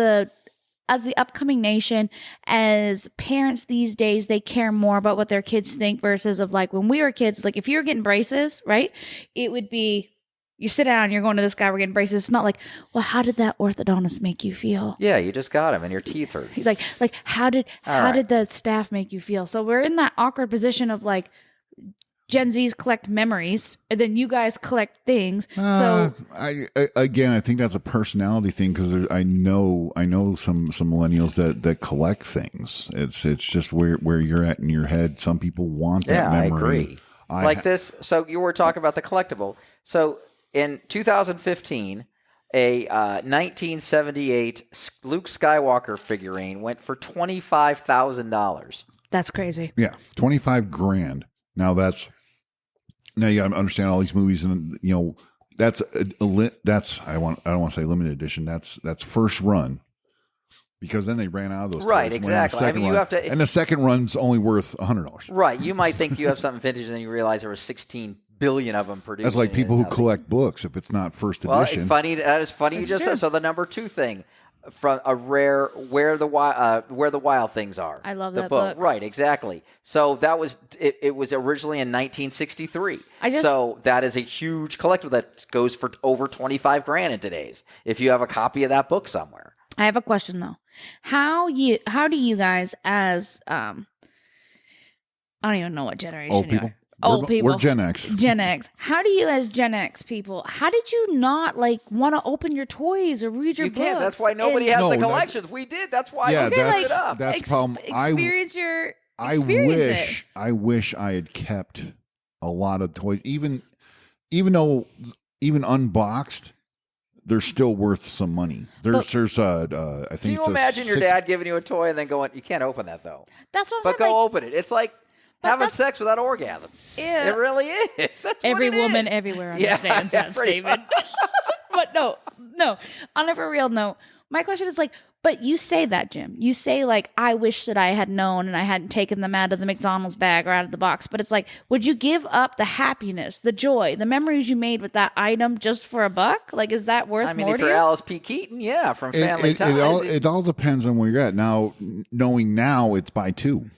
[SPEAKER 3] as the upcoming nation, as parents these days, they care more about what their kids think versus of like when we were kids. Like if you were getting braces, right, it would be, you sit down, you're going to this guy, we're getting braces. It's not like, well, how did that orthodontist make you feel?
[SPEAKER 2] Yeah, you just got him and your teeth hurt.
[SPEAKER 3] Like how did the staff make you feel? So we're in that awkward position of like, Gen Zs collect memories, and then you guys collect things. So
[SPEAKER 1] I think that's a personality thing, because I know some millennials that collect things. It's just where you're at in your head. Some people want that memory.
[SPEAKER 2] I agree. This. So you were talking about the collectible. So in 2015, a 1978 Luke Skywalker figurine went for $25,000.
[SPEAKER 3] That's crazy.
[SPEAKER 1] Yeah, $25,000. Now you got to understand all these movies, and that's I don't want to say limited edition. That's first run, because then they ran out of those.
[SPEAKER 2] Right, exactly. I mean, you have to,
[SPEAKER 1] and the second run's only worth $100.
[SPEAKER 2] Right. You might think you have something vintage, and then you realize there were 16 billion of them produced.
[SPEAKER 1] That's like people who collect books. If it's not first edition,
[SPEAKER 2] that is funny. You just said so. The number 2 thing. From a rare where the wild things are.
[SPEAKER 3] I love
[SPEAKER 2] the
[SPEAKER 3] that book.
[SPEAKER 2] Right, exactly. So that was it was originally in 1963. So that is a huge collectible that goes for over $25,000 in today's. If you have a copy of that book somewhere.
[SPEAKER 3] I have a question though. How do you guys, as I don't even know what generation
[SPEAKER 1] old
[SPEAKER 3] you
[SPEAKER 1] people?
[SPEAKER 3] are. Old people.
[SPEAKER 1] We're Gen X.
[SPEAKER 3] Gen X. How do you, as Gen X people, how did you not want to open your toys or read your books?
[SPEAKER 2] You can't. That's why nobody has the collections. We did. That's why we picked it up.
[SPEAKER 1] That's the problem. I wish I had kept a lot of toys, even though unboxed, they're still worth some money. I think.
[SPEAKER 2] Can you imagine your dad giving you a toy and then going, "You can't open that though."
[SPEAKER 3] That's what I'm saying.
[SPEAKER 2] But go open it. It's like having sex without orgasm. Yeah. It really is. That's
[SPEAKER 3] every
[SPEAKER 2] what it
[SPEAKER 3] woman
[SPEAKER 2] is.
[SPEAKER 3] everywhere understands that statement. But no. On a real note, my question is but you say that, Jim. You say I wish that I had known and I hadn't taken them out of the McDonald's bag or out of the box. But it's would you give up the happiness, the joy, the memories you made with that item just for $1? Is that worth more to you?
[SPEAKER 2] For Alice P. Keaton, yeah, from Family Ties.
[SPEAKER 1] It all depends on where you're at. Now, knowing now, it's buy 2.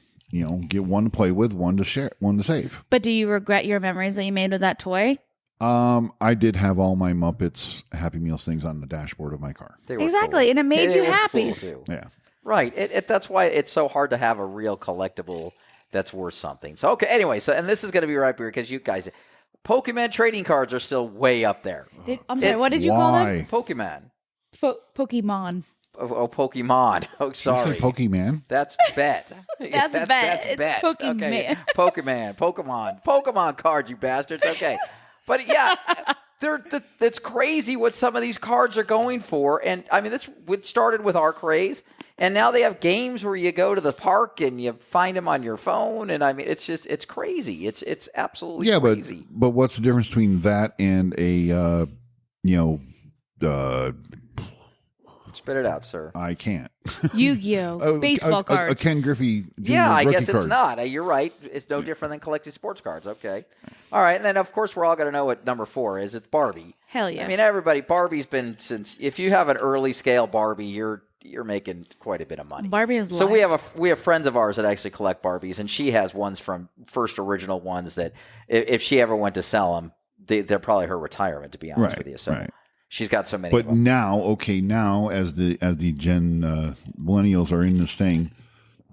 [SPEAKER 1] Get one to play with, one to share, one to save.
[SPEAKER 3] But do you regret your memories that you made with that toy?
[SPEAKER 1] I did have all my Muppets Happy Meals things on the dashboard of my car.
[SPEAKER 3] Exactly, cool. And it made you happy.
[SPEAKER 2] Cool
[SPEAKER 1] yeah.
[SPEAKER 2] Right. That's why it's so hard to have a real collectible that's worth something. So, okay, anyway, and this is going to be right here because you guys, Pokemon trading cards are still way up there.
[SPEAKER 3] I'm sorry, what did you call them?
[SPEAKER 2] Pokemon.
[SPEAKER 3] Pokemon.
[SPEAKER 2] Oh, Pokemon. Oh, sorry.
[SPEAKER 1] Did you say Pokemon?
[SPEAKER 2] That's Bet.
[SPEAKER 3] That's Bet. It's Bet. Pokemon.
[SPEAKER 2] Okay. Pokemon cards, you bastards. Okay. But yeah, it's crazy what some of these cards are going for. And I mean, this started with our craze. And now they have games where you go to the park and you find them on your phone. And I mean, it's crazy. It's absolutely crazy.
[SPEAKER 1] But what's the difference between that and a,
[SPEAKER 2] spit it out, sir.
[SPEAKER 1] I can't.
[SPEAKER 3] Yu-Gi-Oh! Baseball cards.
[SPEAKER 1] A Ken Griffey.
[SPEAKER 2] Yeah, I guess
[SPEAKER 1] card.
[SPEAKER 2] it's not. You're right. It's no different than collecting sports cards. Okay. All right. And then, of course, we're all going to know what number 4 is. It's Barbie.
[SPEAKER 3] Hell yeah.
[SPEAKER 2] I mean, Barbie's been if you have an early scale Barbie, you're making quite a bit of money.
[SPEAKER 3] Barbie is life.
[SPEAKER 2] So we have friends of ours that actually collect Barbies, and she has ones from first original ones that if she ever went to sell them, they're probably her retirement, to be honest with you. So. Right. She's got so many.
[SPEAKER 1] But now as the Gen millennials are in this thing,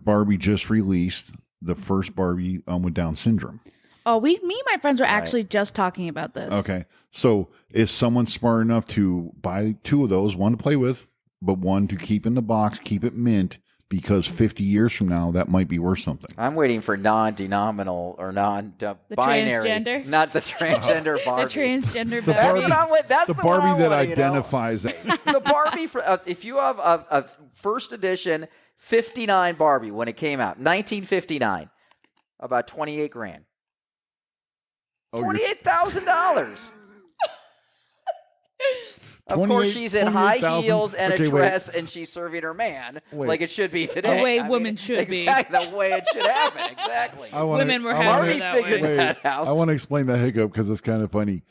[SPEAKER 1] Barbie just released the first Barbie with Down syndrome.
[SPEAKER 3] Oh, me and my friends were actually just talking about this.
[SPEAKER 1] Okay. So is someone smart enough to buy 2 of those, one to play with, but one to keep in the box, keep it mint, because 50 years from now, that might be worth something.
[SPEAKER 2] I'm waiting for non-denominal or non-binary.
[SPEAKER 3] transgender?
[SPEAKER 2] Not the transgender Barbie.
[SPEAKER 3] The transgender
[SPEAKER 1] The
[SPEAKER 3] Barbie.
[SPEAKER 1] Barbie.
[SPEAKER 2] That's
[SPEAKER 1] The
[SPEAKER 2] the one I
[SPEAKER 1] Barbie that
[SPEAKER 2] want,
[SPEAKER 1] identifies.
[SPEAKER 2] The Barbie, if you have a first edition 59 Barbie when it came out, 1959, about 28 grand. $28,000. Of course, she's in high
[SPEAKER 1] 28,000.
[SPEAKER 2] heels and
[SPEAKER 1] Okay,
[SPEAKER 2] a dress, and she's serving her man like it should be today.
[SPEAKER 3] The way women should be.
[SPEAKER 2] Exactly, the way it should happen. Exactly.
[SPEAKER 3] Women were having that way.
[SPEAKER 2] figured that out.
[SPEAKER 1] I want to explain that hiccup because it's kind of funny.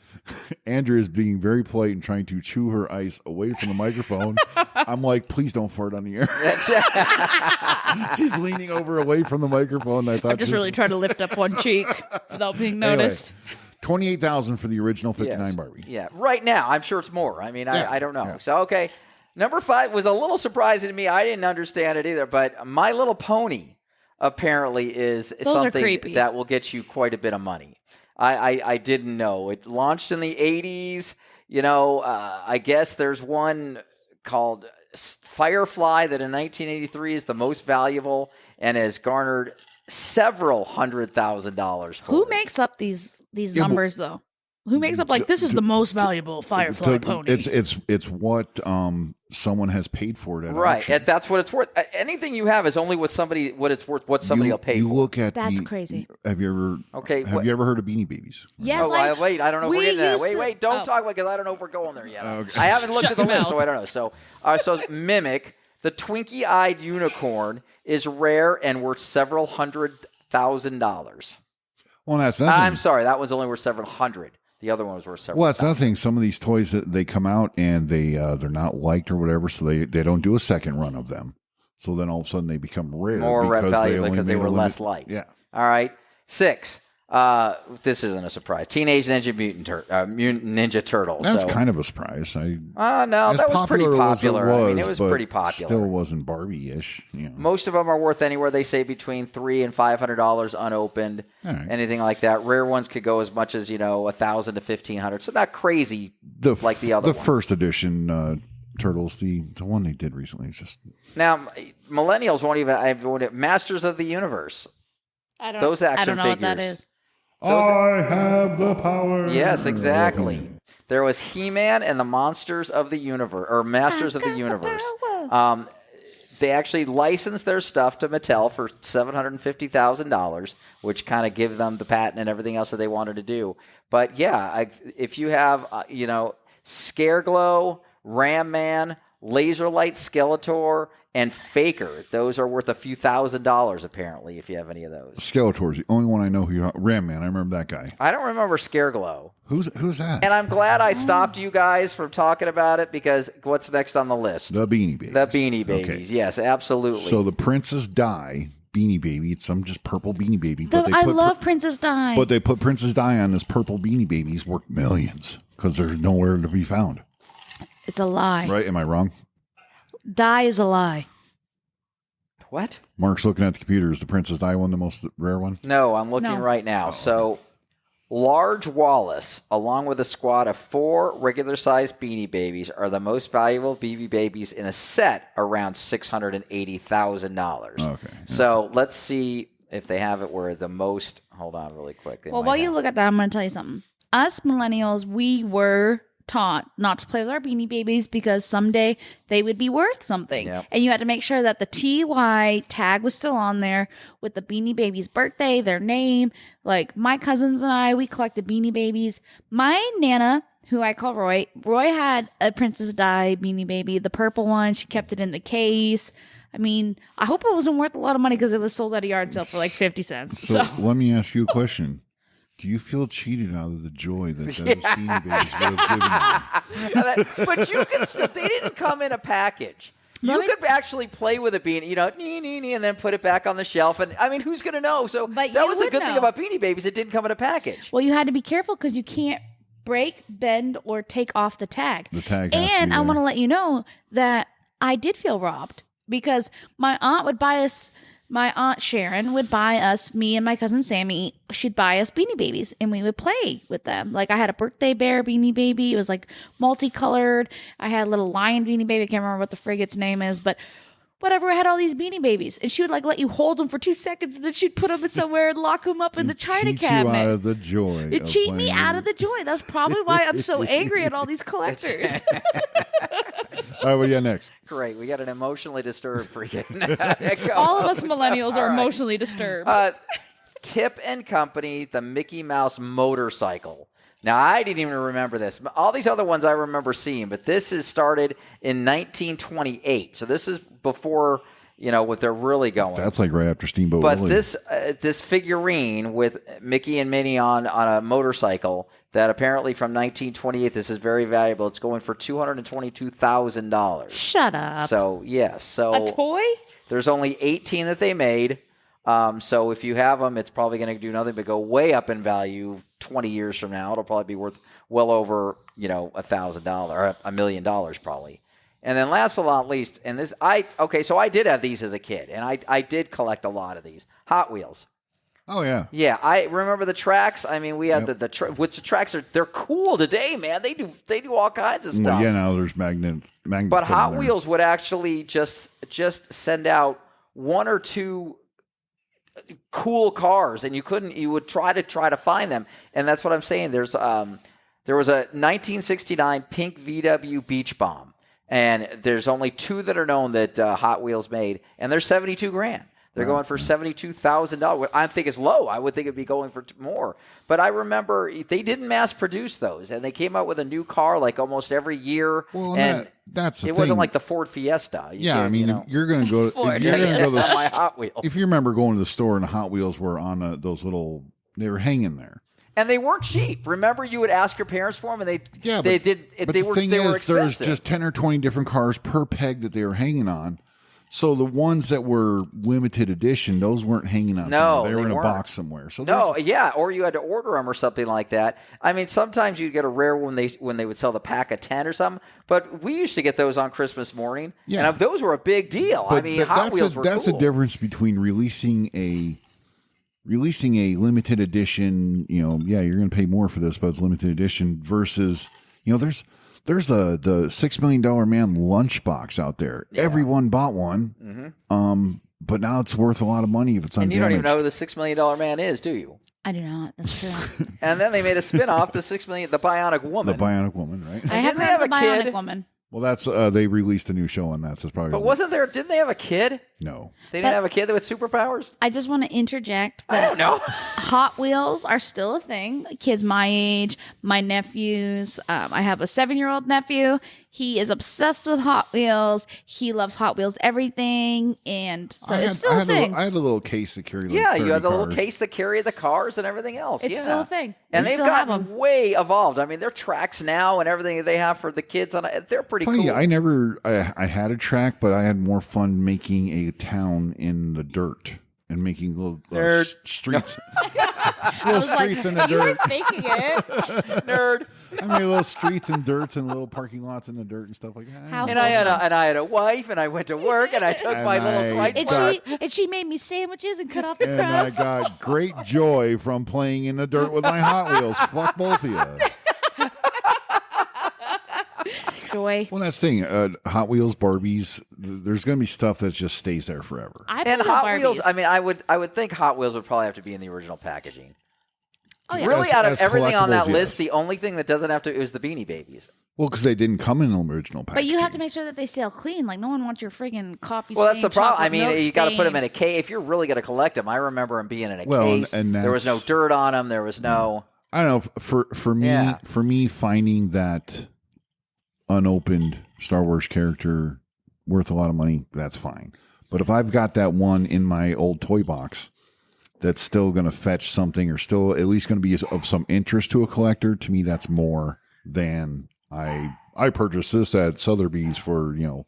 [SPEAKER 1] Andrea is being very polite and trying to chew her ice away from the microphone. I'm like, please don't fart on the air. She's leaning over away from the microphone. I thought
[SPEAKER 3] I'm just really trying to lift up one cheek without being noticed.
[SPEAKER 1] Anyway, 28,000 for the original 59 Barbie.
[SPEAKER 2] Yeah, right now. I'm sure it's more. I mean,
[SPEAKER 1] Yeah.
[SPEAKER 2] I don't know.
[SPEAKER 1] Yeah.
[SPEAKER 2] So, okay. Number 5 was a little surprising to me. I didn't understand it either, but My Little Pony apparently is
[SPEAKER 3] Those are
[SPEAKER 2] something
[SPEAKER 3] creepy.
[SPEAKER 2] that will get you quite a bit of money. I didn't know. It launched in the 80s. I guess there's one called Firefly that in 1983 is the most valuable and has garnered several $100,000 for
[SPEAKER 3] Who
[SPEAKER 2] it.
[SPEAKER 3] makes up these numbers, though? Who makes up, like, this is the most valuable Firefly pony?
[SPEAKER 1] It's what someone has paid for it at
[SPEAKER 2] Right,
[SPEAKER 1] auction.
[SPEAKER 2] and that's what it's worth. Anything you have is only what it's worth. What somebody will pay
[SPEAKER 1] You
[SPEAKER 2] for.
[SPEAKER 1] look at
[SPEAKER 3] That's crazy.
[SPEAKER 1] Have you ever?
[SPEAKER 2] Okay,
[SPEAKER 1] Have you ever heard of Beanie Babies?
[SPEAKER 3] Yes,
[SPEAKER 2] wait, I don't know if we're
[SPEAKER 3] we
[SPEAKER 2] getting to that.
[SPEAKER 3] used
[SPEAKER 2] Wait,
[SPEAKER 3] to-
[SPEAKER 2] don't
[SPEAKER 3] oh.
[SPEAKER 2] talk about it because I don't know if we're going there yet.
[SPEAKER 1] Okay.
[SPEAKER 2] I haven't looked
[SPEAKER 3] Shut
[SPEAKER 2] at the
[SPEAKER 3] your
[SPEAKER 2] list,
[SPEAKER 3] mouth.
[SPEAKER 2] so I don't know. So Mimic, the Twinkie-eyed unicorn, is rare and worth several $100,000.
[SPEAKER 1] Well, that's nothing.
[SPEAKER 2] I'm sorry, that one's only worth several hundred. The other one was worth several.
[SPEAKER 1] Well, that's
[SPEAKER 2] thousand.
[SPEAKER 1] nothing. Some of these toys that they come out and they're not liked or whatever, so they don't do a second run of them. So then all of a sudden they become rare,
[SPEAKER 2] More valuable
[SPEAKER 1] only
[SPEAKER 2] because they
[SPEAKER 1] made a
[SPEAKER 2] were less
[SPEAKER 1] limit-
[SPEAKER 2] liked.
[SPEAKER 1] Yeah.
[SPEAKER 2] All right. 6. This isn't a surprise. Teenage Mutant Ninja Turtles.
[SPEAKER 1] That's kind of a surprise.
[SPEAKER 2] No,
[SPEAKER 1] As
[SPEAKER 2] that was pretty
[SPEAKER 1] popular as
[SPEAKER 2] popular. I mean, it was
[SPEAKER 1] but
[SPEAKER 2] pretty popular.
[SPEAKER 1] Still wasn't Barbie-ish. You know.
[SPEAKER 2] Most of them are worth anywhere, they say, between $300 and $500 unopened.
[SPEAKER 1] All right.
[SPEAKER 2] Anything like that. Rare ones could go as much as, $1,000 to $1,500. So not crazy like the other
[SPEAKER 1] The
[SPEAKER 2] ones.
[SPEAKER 1] first edition Turtles, the one they did recently, is just
[SPEAKER 2] Now, millennials won't even. Masters of the Universe. Those action
[SPEAKER 3] I don't know
[SPEAKER 2] figures.
[SPEAKER 3] what that is.
[SPEAKER 1] I have the power.
[SPEAKER 2] Yes, exactly. There was He-Man and the Monsters of the Universe, or Masters of the Universe. They actually licensed their stuff to Mattel for $750,000, which kind of gave them the patent and everything else that they wanted to do. But yeah, if you have, Scareglow, Ram Man, Laserlight Skeletor, and Faker, those are worth a few $1,000s apparently. If you have any of those,
[SPEAKER 1] Skeletor's the only one I know who Ram Man. I remember that guy.
[SPEAKER 2] I don't remember Scareglow.
[SPEAKER 1] Who's that?
[SPEAKER 2] And I'm glad I stopped you guys from talking about it because what's next on the list?
[SPEAKER 1] The Beanie Babies.
[SPEAKER 2] The Beanie Babies.
[SPEAKER 1] Okay.
[SPEAKER 2] Yes, absolutely.
[SPEAKER 1] So the Princess Di Beanie Baby. It's some just purple Beanie Baby.
[SPEAKER 3] I love Princess Di.
[SPEAKER 1] But they put Princess Di on this purple Beanie Babies worth millions because they're nowhere to be found.
[SPEAKER 3] It's a lie.
[SPEAKER 1] Right? Am I wrong?
[SPEAKER 3] Di is a lie.
[SPEAKER 2] What?
[SPEAKER 1] Mark's looking at the computer. Is the Princess Di one the most rare one?
[SPEAKER 2] No, I'm looking
[SPEAKER 3] No.
[SPEAKER 2] right now. So, Large Wallace, along with a squad of 4 regular-sized Beanie Babies, are the most valuable Beanie Babies in a set, around $680,000.
[SPEAKER 1] Okay.
[SPEAKER 2] So, let's see if they have it where the most... Hold on really quick. They
[SPEAKER 3] Well,
[SPEAKER 2] might
[SPEAKER 3] while you
[SPEAKER 2] have-
[SPEAKER 3] look at that, I'm going to tell you something. Us millennials, we were taught not to play with our Beanie Babies because someday they would be worth something.
[SPEAKER 2] Yep.
[SPEAKER 3] And you had to make sure that the TY tag was still on there with the Beanie Babies' birthday, their name. Like my cousins and I, we collected Beanie Babies. My Nana, who I call Roy had a Princess Di Beanie Baby, the purple one. She kept it in the case. I mean, I hope it wasn't worth a lot of money because it was sold at a yard sale for like 50 cents.
[SPEAKER 1] So let me ask you a question. Do you feel cheated out of the joy that those Beanie Babies would have given you?
[SPEAKER 2] But you can still... They didn't come in a package. You could actually play with a beanie, and then put it back on the shelf. And I mean, who's going to know? So
[SPEAKER 3] But
[SPEAKER 2] that
[SPEAKER 3] you
[SPEAKER 2] was the
[SPEAKER 3] would
[SPEAKER 2] good thing
[SPEAKER 3] know.
[SPEAKER 2] about Beanie Babies. It didn't come in a package.
[SPEAKER 3] Well, you had to be careful because you can't break, bend, or take off the tag.
[SPEAKER 1] The tag has to
[SPEAKER 3] And
[SPEAKER 1] be
[SPEAKER 3] I
[SPEAKER 1] there.
[SPEAKER 3] want to let you know that I did feel robbed because my aunt would buy us my Aunt Sharon would buy us, me and my cousin Sammy, she'd buy us Beanie Babies and we would play with them. Like I had a birthday bear Beanie Baby. It was like multicolored. I had a little lion Beanie Baby. I can't remember what the its name is, but whatever. I had all these Beanie Babies and she would like let you hold them for 2 seconds and then she'd put them in somewhere and lock them up in the china cabinet.
[SPEAKER 1] You out of the joy.
[SPEAKER 3] It cheat me out of the joy. That's probably why I'm so angry at all these collectors.
[SPEAKER 1] All right, what do you got next?
[SPEAKER 2] Great. We got an emotionally disturbed freaking.
[SPEAKER 3] All of us millennials are emotionally disturbed.
[SPEAKER 2] Tip and Company, the Mickey Mouse motorcycle. Now, I didn't even remember this. All these other ones I remember seeing, but this is started in 1928. So this is before, what they're really going.
[SPEAKER 1] That's like right after Steamboat
[SPEAKER 2] But
[SPEAKER 1] Willie.
[SPEAKER 2] this figurine with Mickey and Minnie on a motorcycle that apparently from 1928, this is very valuable. It's going for $222,000.
[SPEAKER 3] Shut up.
[SPEAKER 2] So, yes. So
[SPEAKER 3] A toy?
[SPEAKER 2] There's only 18 that they made. So if you have them, it's probably going to do nothing but go way up in value 20 years from now. It'll probably be worth well over, $1,000 or $1 million probably. And then last but not least, and this, so I did have these as a kid, and I did collect a lot of these. Hot Wheels.
[SPEAKER 1] Oh, yeah.
[SPEAKER 2] Yeah, I remember the tracks. I mean, we had which the tracks they're cool today, man. They do all kinds of stuff.
[SPEAKER 1] Well, yeah, now there's magnet.
[SPEAKER 2] But Hot Wheels would actually just send out one or two cool cars, and you would try to find them, and that's what I'm saying. There was a 1969 pink VW Beach Bomb, and there's only 2 that are known that Hot Wheels made, and they're $72,000. They're going for $72,000. I think it's low. I would think it'd be going for more. But I remember they didn't mass produce those, and they came out with a new car like almost every year.
[SPEAKER 1] Well,
[SPEAKER 2] and
[SPEAKER 1] that's the
[SPEAKER 2] it
[SPEAKER 1] thing.
[SPEAKER 2] wasn't like the Ford Fiesta.
[SPEAKER 1] You're going to go.
[SPEAKER 3] Ford
[SPEAKER 1] You're going to go to
[SPEAKER 3] Fiesta.
[SPEAKER 2] my Hot Wheels.
[SPEAKER 1] If you remember going to the store and the Hot Wheels were on those little, they were hanging there.
[SPEAKER 2] And they weren't cheap. Remember, you would ask your parents for them, and
[SPEAKER 1] But
[SPEAKER 2] they
[SPEAKER 1] the
[SPEAKER 2] were
[SPEAKER 1] thing
[SPEAKER 2] they were
[SPEAKER 1] is, there's
[SPEAKER 2] expensive.
[SPEAKER 1] just 10 or 20 different cars per peg that they were hanging on. So the ones that were limited edition, those weren't hanging on.
[SPEAKER 2] No,
[SPEAKER 1] somewhere. They were in
[SPEAKER 2] weren't.
[SPEAKER 1] a box somewhere. So
[SPEAKER 2] No, yeah, or you had to order them or something like that. I mean, sometimes you'd get a rare when they would sell the pack of 10 or something. But we used to get those on Christmas morning,
[SPEAKER 1] Yeah.
[SPEAKER 2] and those were a big deal.
[SPEAKER 1] But
[SPEAKER 2] I mean, Hot Wheels were
[SPEAKER 1] that's
[SPEAKER 2] cool.
[SPEAKER 1] the difference between releasing a limited edition. You're going to pay more for this, but it's limited edition versus there's the $6 Million Man lunchbox out there. Yeah. Everyone bought one. Mm-hmm. But now it's worth a lot of money if it's undamaged.
[SPEAKER 2] And you don't even know who the $6 Million Man is, do you?
[SPEAKER 3] I do not. That's true.
[SPEAKER 2] And then they made a spin-off, the Bionic Woman.
[SPEAKER 1] The Bionic Woman, right?
[SPEAKER 3] I
[SPEAKER 2] didn't
[SPEAKER 3] haven't
[SPEAKER 2] they
[SPEAKER 3] heard
[SPEAKER 2] have
[SPEAKER 3] of the
[SPEAKER 2] a
[SPEAKER 3] Bionic
[SPEAKER 2] kid?
[SPEAKER 3] Woman.
[SPEAKER 1] Well, that's they released a new show on that, so it's probably.
[SPEAKER 2] But didn't they have a kid?
[SPEAKER 1] No.
[SPEAKER 2] They didn't have a kid with superpowers?
[SPEAKER 3] I just want to interject
[SPEAKER 2] I
[SPEAKER 3] that
[SPEAKER 2] don't know.
[SPEAKER 3] Hot Wheels are still a thing. Kids my age, my nephews. I have a 7-year-old nephew. He is obsessed with Hot Wheels. He loves Hot Wheels everything, and so it's still a thing.
[SPEAKER 1] I had a little case that carried. Like
[SPEAKER 2] Yeah,
[SPEAKER 1] 30
[SPEAKER 2] you had the little
[SPEAKER 1] cars.
[SPEAKER 2] case that carried the cars and everything else.
[SPEAKER 3] It's
[SPEAKER 2] yeah.
[SPEAKER 3] still a thing.
[SPEAKER 2] And
[SPEAKER 3] We
[SPEAKER 2] they've
[SPEAKER 3] still have
[SPEAKER 2] gotten way evolved. I mean, their tracks now and everything that they have for the kids on it, they're pretty
[SPEAKER 1] Funny,
[SPEAKER 2] cool.
[SPEAKER 1] I had a track, but I had more fun making a town in the dirt and making little streets. Little streets in the
[SPEAKER 3] You were
[SPEAKER 1] dirt.
[SPEAKER 3] faking it.
[SPEAKER 2] Nerd.
[SPEAKER 1] I made little streets and dirts and little parking lots in the dirt and stuff like that.
[SPEAKER 3] How
[SPEAKER 2] And I had a wife, and I went to work, and I took
[SPEAKER 1] And
[SPEAKER 2] my
[SPEAKER 1] I
[SPEAKER 2] little right
[SPEAKER 1] got-
[SPEAKER 3] And she made me sandwiches and cut off the
[SPEAKER 1] And I
[SPEAKER 3] crust.
[SPEAKER 1] got great joy from playing in the dirt with my Hot Wheels. Fuck both of you.
[SPEAKER 3] Joy.
[SPEAKER 1] Well, that's the thing. Hot Wheels, Barbies. There's going to be stuff that just stays there forever.
[SPEAKER 3] I
[SPEAKER 2] And
[SPEAKER 3] play with
[SPEAKER 2] Hot Wheels.
[SPEAKER 3] Barbies.
[SPEAKER 2] I mean, I would think Hot Wheels would probably have to be in the original packaging.
[SPEAKER 3] Oh, yeah.
[SPEAKER 2] Really,
[SPEAKER 1] As-
[SPEAKER 2] out of
[SPEAKER 1] as
[SPEAKER 2] everything on that
[SPEAKER 1] collectibles,
[SPEAKER 2] list,
[SPEAKER 1] yes.
[SPEAKER 2] the only thing that doesn't have to is the Beanie Babies.
[SPEAKER 1] Well, because they didn't come in the original packaging.
[SPEAKER 3] But you have to make sure that they stay all clean. Like, no one wants your friggin' coffee
[SPEAKER 2] Well, that's the
[SPEAKER 3] stain,
[SPEAKER 2] problem. I
[SPEAKER 3] chocolate
[SPEAKER 2] mean,
[SPEAKER 3] milk
[SPEAKER 2] you got to put them in
[SPEAKER 3] stain.
[SPEAKER 2] a case. If you're really going to collect them, I remember them being in a
[SPEAKER 1] Well,
[SPEAKER 2] case.
[SPEAKER 1] and
[SPEAKER 2] There was no
[SPEAKER 1] that's-
[SPEAKER 2] dirt on them. There was no.
[SPEAKER 1] I don't know. For me,
[SPEAKER 2] Yeah.
[SPEAKER 1] finding that unopened Star Wars character worth a lot of money, that's fine. But if I've got that one in my old toy box that's still going to fetch something, or still at least going to be of some interest to a collector, to me, that's more than I purchased this at Sotheby's for
[SPEAKER 2] Well, you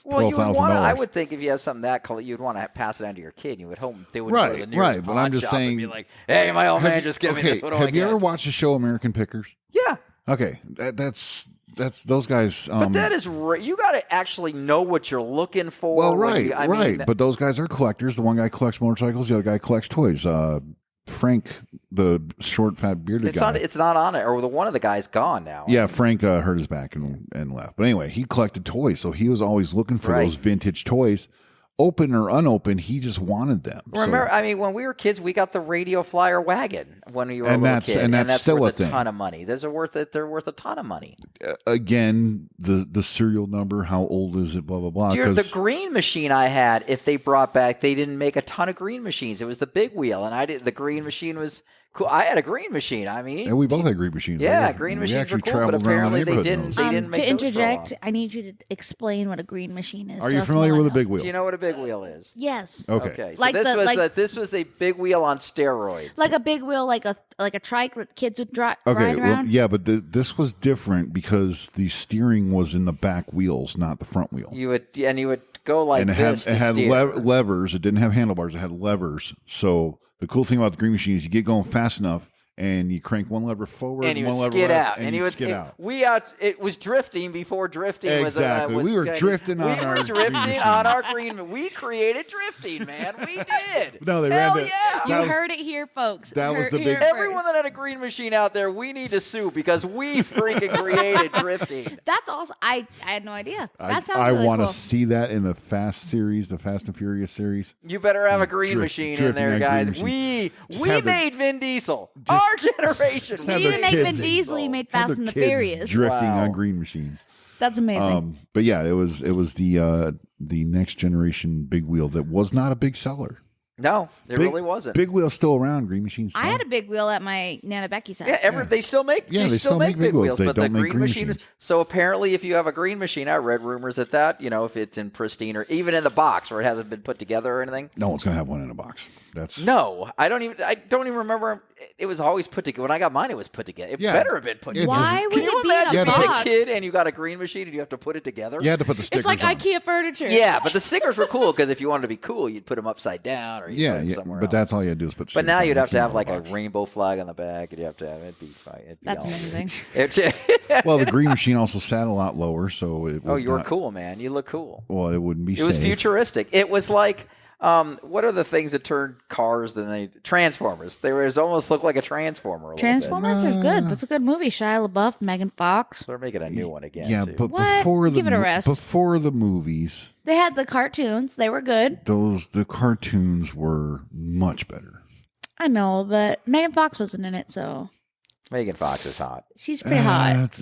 [SPEAKER 2] would want.
[SPEAKER 1] $12,000.
[SPEAKER 2] I would think if you have something that color, you'd want to pass it on to your kid. You would hope they would go to the
[SPEAKER 1] Right,
[SPEAKER 2] nearest
[SPEAKER 1] right. But
[SPEAKER 2] pawn
[SPEAKER 1] I'm just
[SPEAKER 2] shop and
[SPEAKER 1] saying,
[SPEAKER 2] be like, "Hey, my old man just gave me this. What do I
[SPEAKER 1] have you
[SPEAKER 2] get?"
[SPEAKER 1] ever watched the show American Pickers?
[SPEAKER 2] Yeah.
[SPEAKER 1] Okay, that's that's those guys.
[SPEAKER 2] But that is you got to actually know what you're looking for.
[SPEAKER 1] Well, right. But those guys are collectors. The one guy collects motorcycles. The other guy collects toys. Frank, the short, fat, bearded guy.
[SPEAKER 2] It's not on it. Or one of the guys gone now.
[SPEAKER 1] Yeah, Frank hurt his back and left. But anyway, he collected toys, so he was always looking for those vintage toys. Open or unopened, he just wanted them.
[SPEAKER 2] Remember, when we were kids, we got the Radio Flyer wagon when we were a little kid,
[SPEAKER 1] and that's still
[SPEAKER 2] worth
[SPEAKER 1] a thing.
[SPEAKER 2] Ton of money. They're worth a ton of money.
[SPEAKER 1] Again, the serial number, how old is it? Blah blah blah.
[SPEAKER 2] Dude, the green machine I had, if they brought back, they didn't make a ton of green machines. It was the big wheel, and the green machine was cool. I had a green machine. I mean,
[SPEAKER 1] and we both had green machines.
[SPEAKER 2] Yeah, green machines were cool, but apparently they didn't. They didn't make
[SPEAKER 3] to interject,
[SPEAKER 2] those
[SPEAKER 3] I need you to explain what a green machine is.
[SPEAKER 1] Are you familiar with a big wheel?
[SPEAKER 2] Do you know what a big wheel is?
[SPEAKER 3] Yes.
[SPEAKER 1] Okay.
[SPEAKER 2] So this was a big wheel on steroids.
[SPEAKER 3] Like a big wheel, like a trike that kids would ride
[SPEAKER 1] well,
[SPEAKER 3] around.
[SPEAKER 1] yeah, but this was different because the steering was in the back wheels, not the front wheel.
[SPEAKER 2] You would go like
[SPEAKER 1] and
[SPEAKER 2] this.
[SPEAKER 1] It had levers. It didn't have handlebars. It had levers. So the cool thing about the green machine is you get going fast enough, and you crank one lever forward,
[SPEAKER 2] and you
[SPEAKER 1] one
[SPEAKER 2] would
[SPEAKER 1] lever
[SPEAKER 2] skid
[SPEAKER 1] left,
[SPEAKER 2] out,
[SPEAKER 1] and you would skid out.
[SPEAKER 2] It was drifting before drifting
[SPEAKER 1] exactly.
[SPEAKER 2] was.
[SPEAKER 1] We were drifting on our green
[SPEAKER 2] green. We created drifting, man. We did.
[SPEAKER 1] No, they
[SPEAKER 2] Hell
[SPEAKER 1] ran the.
[SPEAKER 2] yeah!
[SPEAKER 3] You heard it here, folks.
[SPEAKER 1] That was the big.
[SPEAKER 2] Everyone that had a green machine out there, we need to sue because we freaking created drifting.
[SPEAKER 3] That's awesome. I had no idea. That sounds
[SPEAKER 1] I
[SPEAKER 3] really
[SPEAKER 1] want to
[SPEAKER 3] cool.
[SPEAKER 1] see that in the Fast series, the Fast and Furious series.
[SPEAKER 2] You better have a green machine in there, guys. We made Vin Diesel. Our generation.
[SPEAKER 3] You didn't make Vin Diesel. You made Fast and the Furious.
[SPEAKER 1] Drifting on green machines.
[SPEAKER 3] That's amazing.
[SPEAKER 1] But yeah, it was the next generation big wheel that was not a big seller.
[SPEAKER 2] No, it really wasn't.
[SPEAKER 1] Big wheel's still around. Green machines.
[SPEAKER 3] I had a big wheel at my Nana Becky's house.
[SPEAKER 2] Yeah, they still make.
[SPEAKER 1] Yeah,
[SPEAKER 2] they still make big wheels,
[SPEAKER 1] They
[SPEAKER 2] but the
[SPEAKER 1] don't make
[SPEAKER 2] green machine is. So apparently, if you have a green machine, I read rumors that if it's in pristine or even in the box where it hasn't been put together or anything.
[SPEAKER 1] No one's gonna have one in a box.
[SPEAKER 2] No. I don't even remember. It was always put together. When I got mine, it was put together. It better have been put together.
[SPEAKER 3] Why would
[SPEAKER 2] Can you
[SPEAKER 3] it be in
[SPEAKER 2] imagine
[SPEAKER 3] a
[SPEAKER 2] being
[SPEAKER 3] box?
[SPEAKER 2] a kid and you got a green machine and you have to put it together?
[SPEAKER 1] You had to put the stickers.
[SPEAKER 3] It's like
[SPEAKER 1] on.
[SPEAKER 3] IKEA furniture.
[SPEAKER 2] Yeah, but the stickers were cool because if you wanted to be cool, you'd put them upside down or you'd put them somewhere else.
[SPEAKER 1] But that's all you had to do is put.
[SPEAKER 2] But now you'd have to have like a rainbow flag on the back. You'd have to have it'd be fine.
[SPEAKER 3] That's amazing.
[SPEAKER 1] Well, the green machine also sat a lot lower, so it.
[SPEAKER 2] You were cool, man. You look cool.
[SPEAKER 1] Well, it wouldn't be.
[SPEAKER 2] It was futuristic. It was like. What are the things that turn cars? Transformers. Almost look like a transformer.
[SPEAKER 3] Transformers is good. That's a good movie. Shia LaBeouf, Megan Fox.
[SPEAKER 2] They're making a new one again.
[SPEAKER 1] Yeah,
[SPEAKER 2] too.
[SPEAKER 1] but
[SPEAKER 3] What? Give it a rest.
[SPEAKER 1] before the movies,
[SPEAKER 3] They had the cartoons. They were good.
[SPEAKER 1] the cartoons were much better.
[SPEAKER 3] I know, but Megan Fox wasn't in it, so
[SPEAKER 2] Megan Fox is hot.
[SPEAKER 3] she's pretty hot.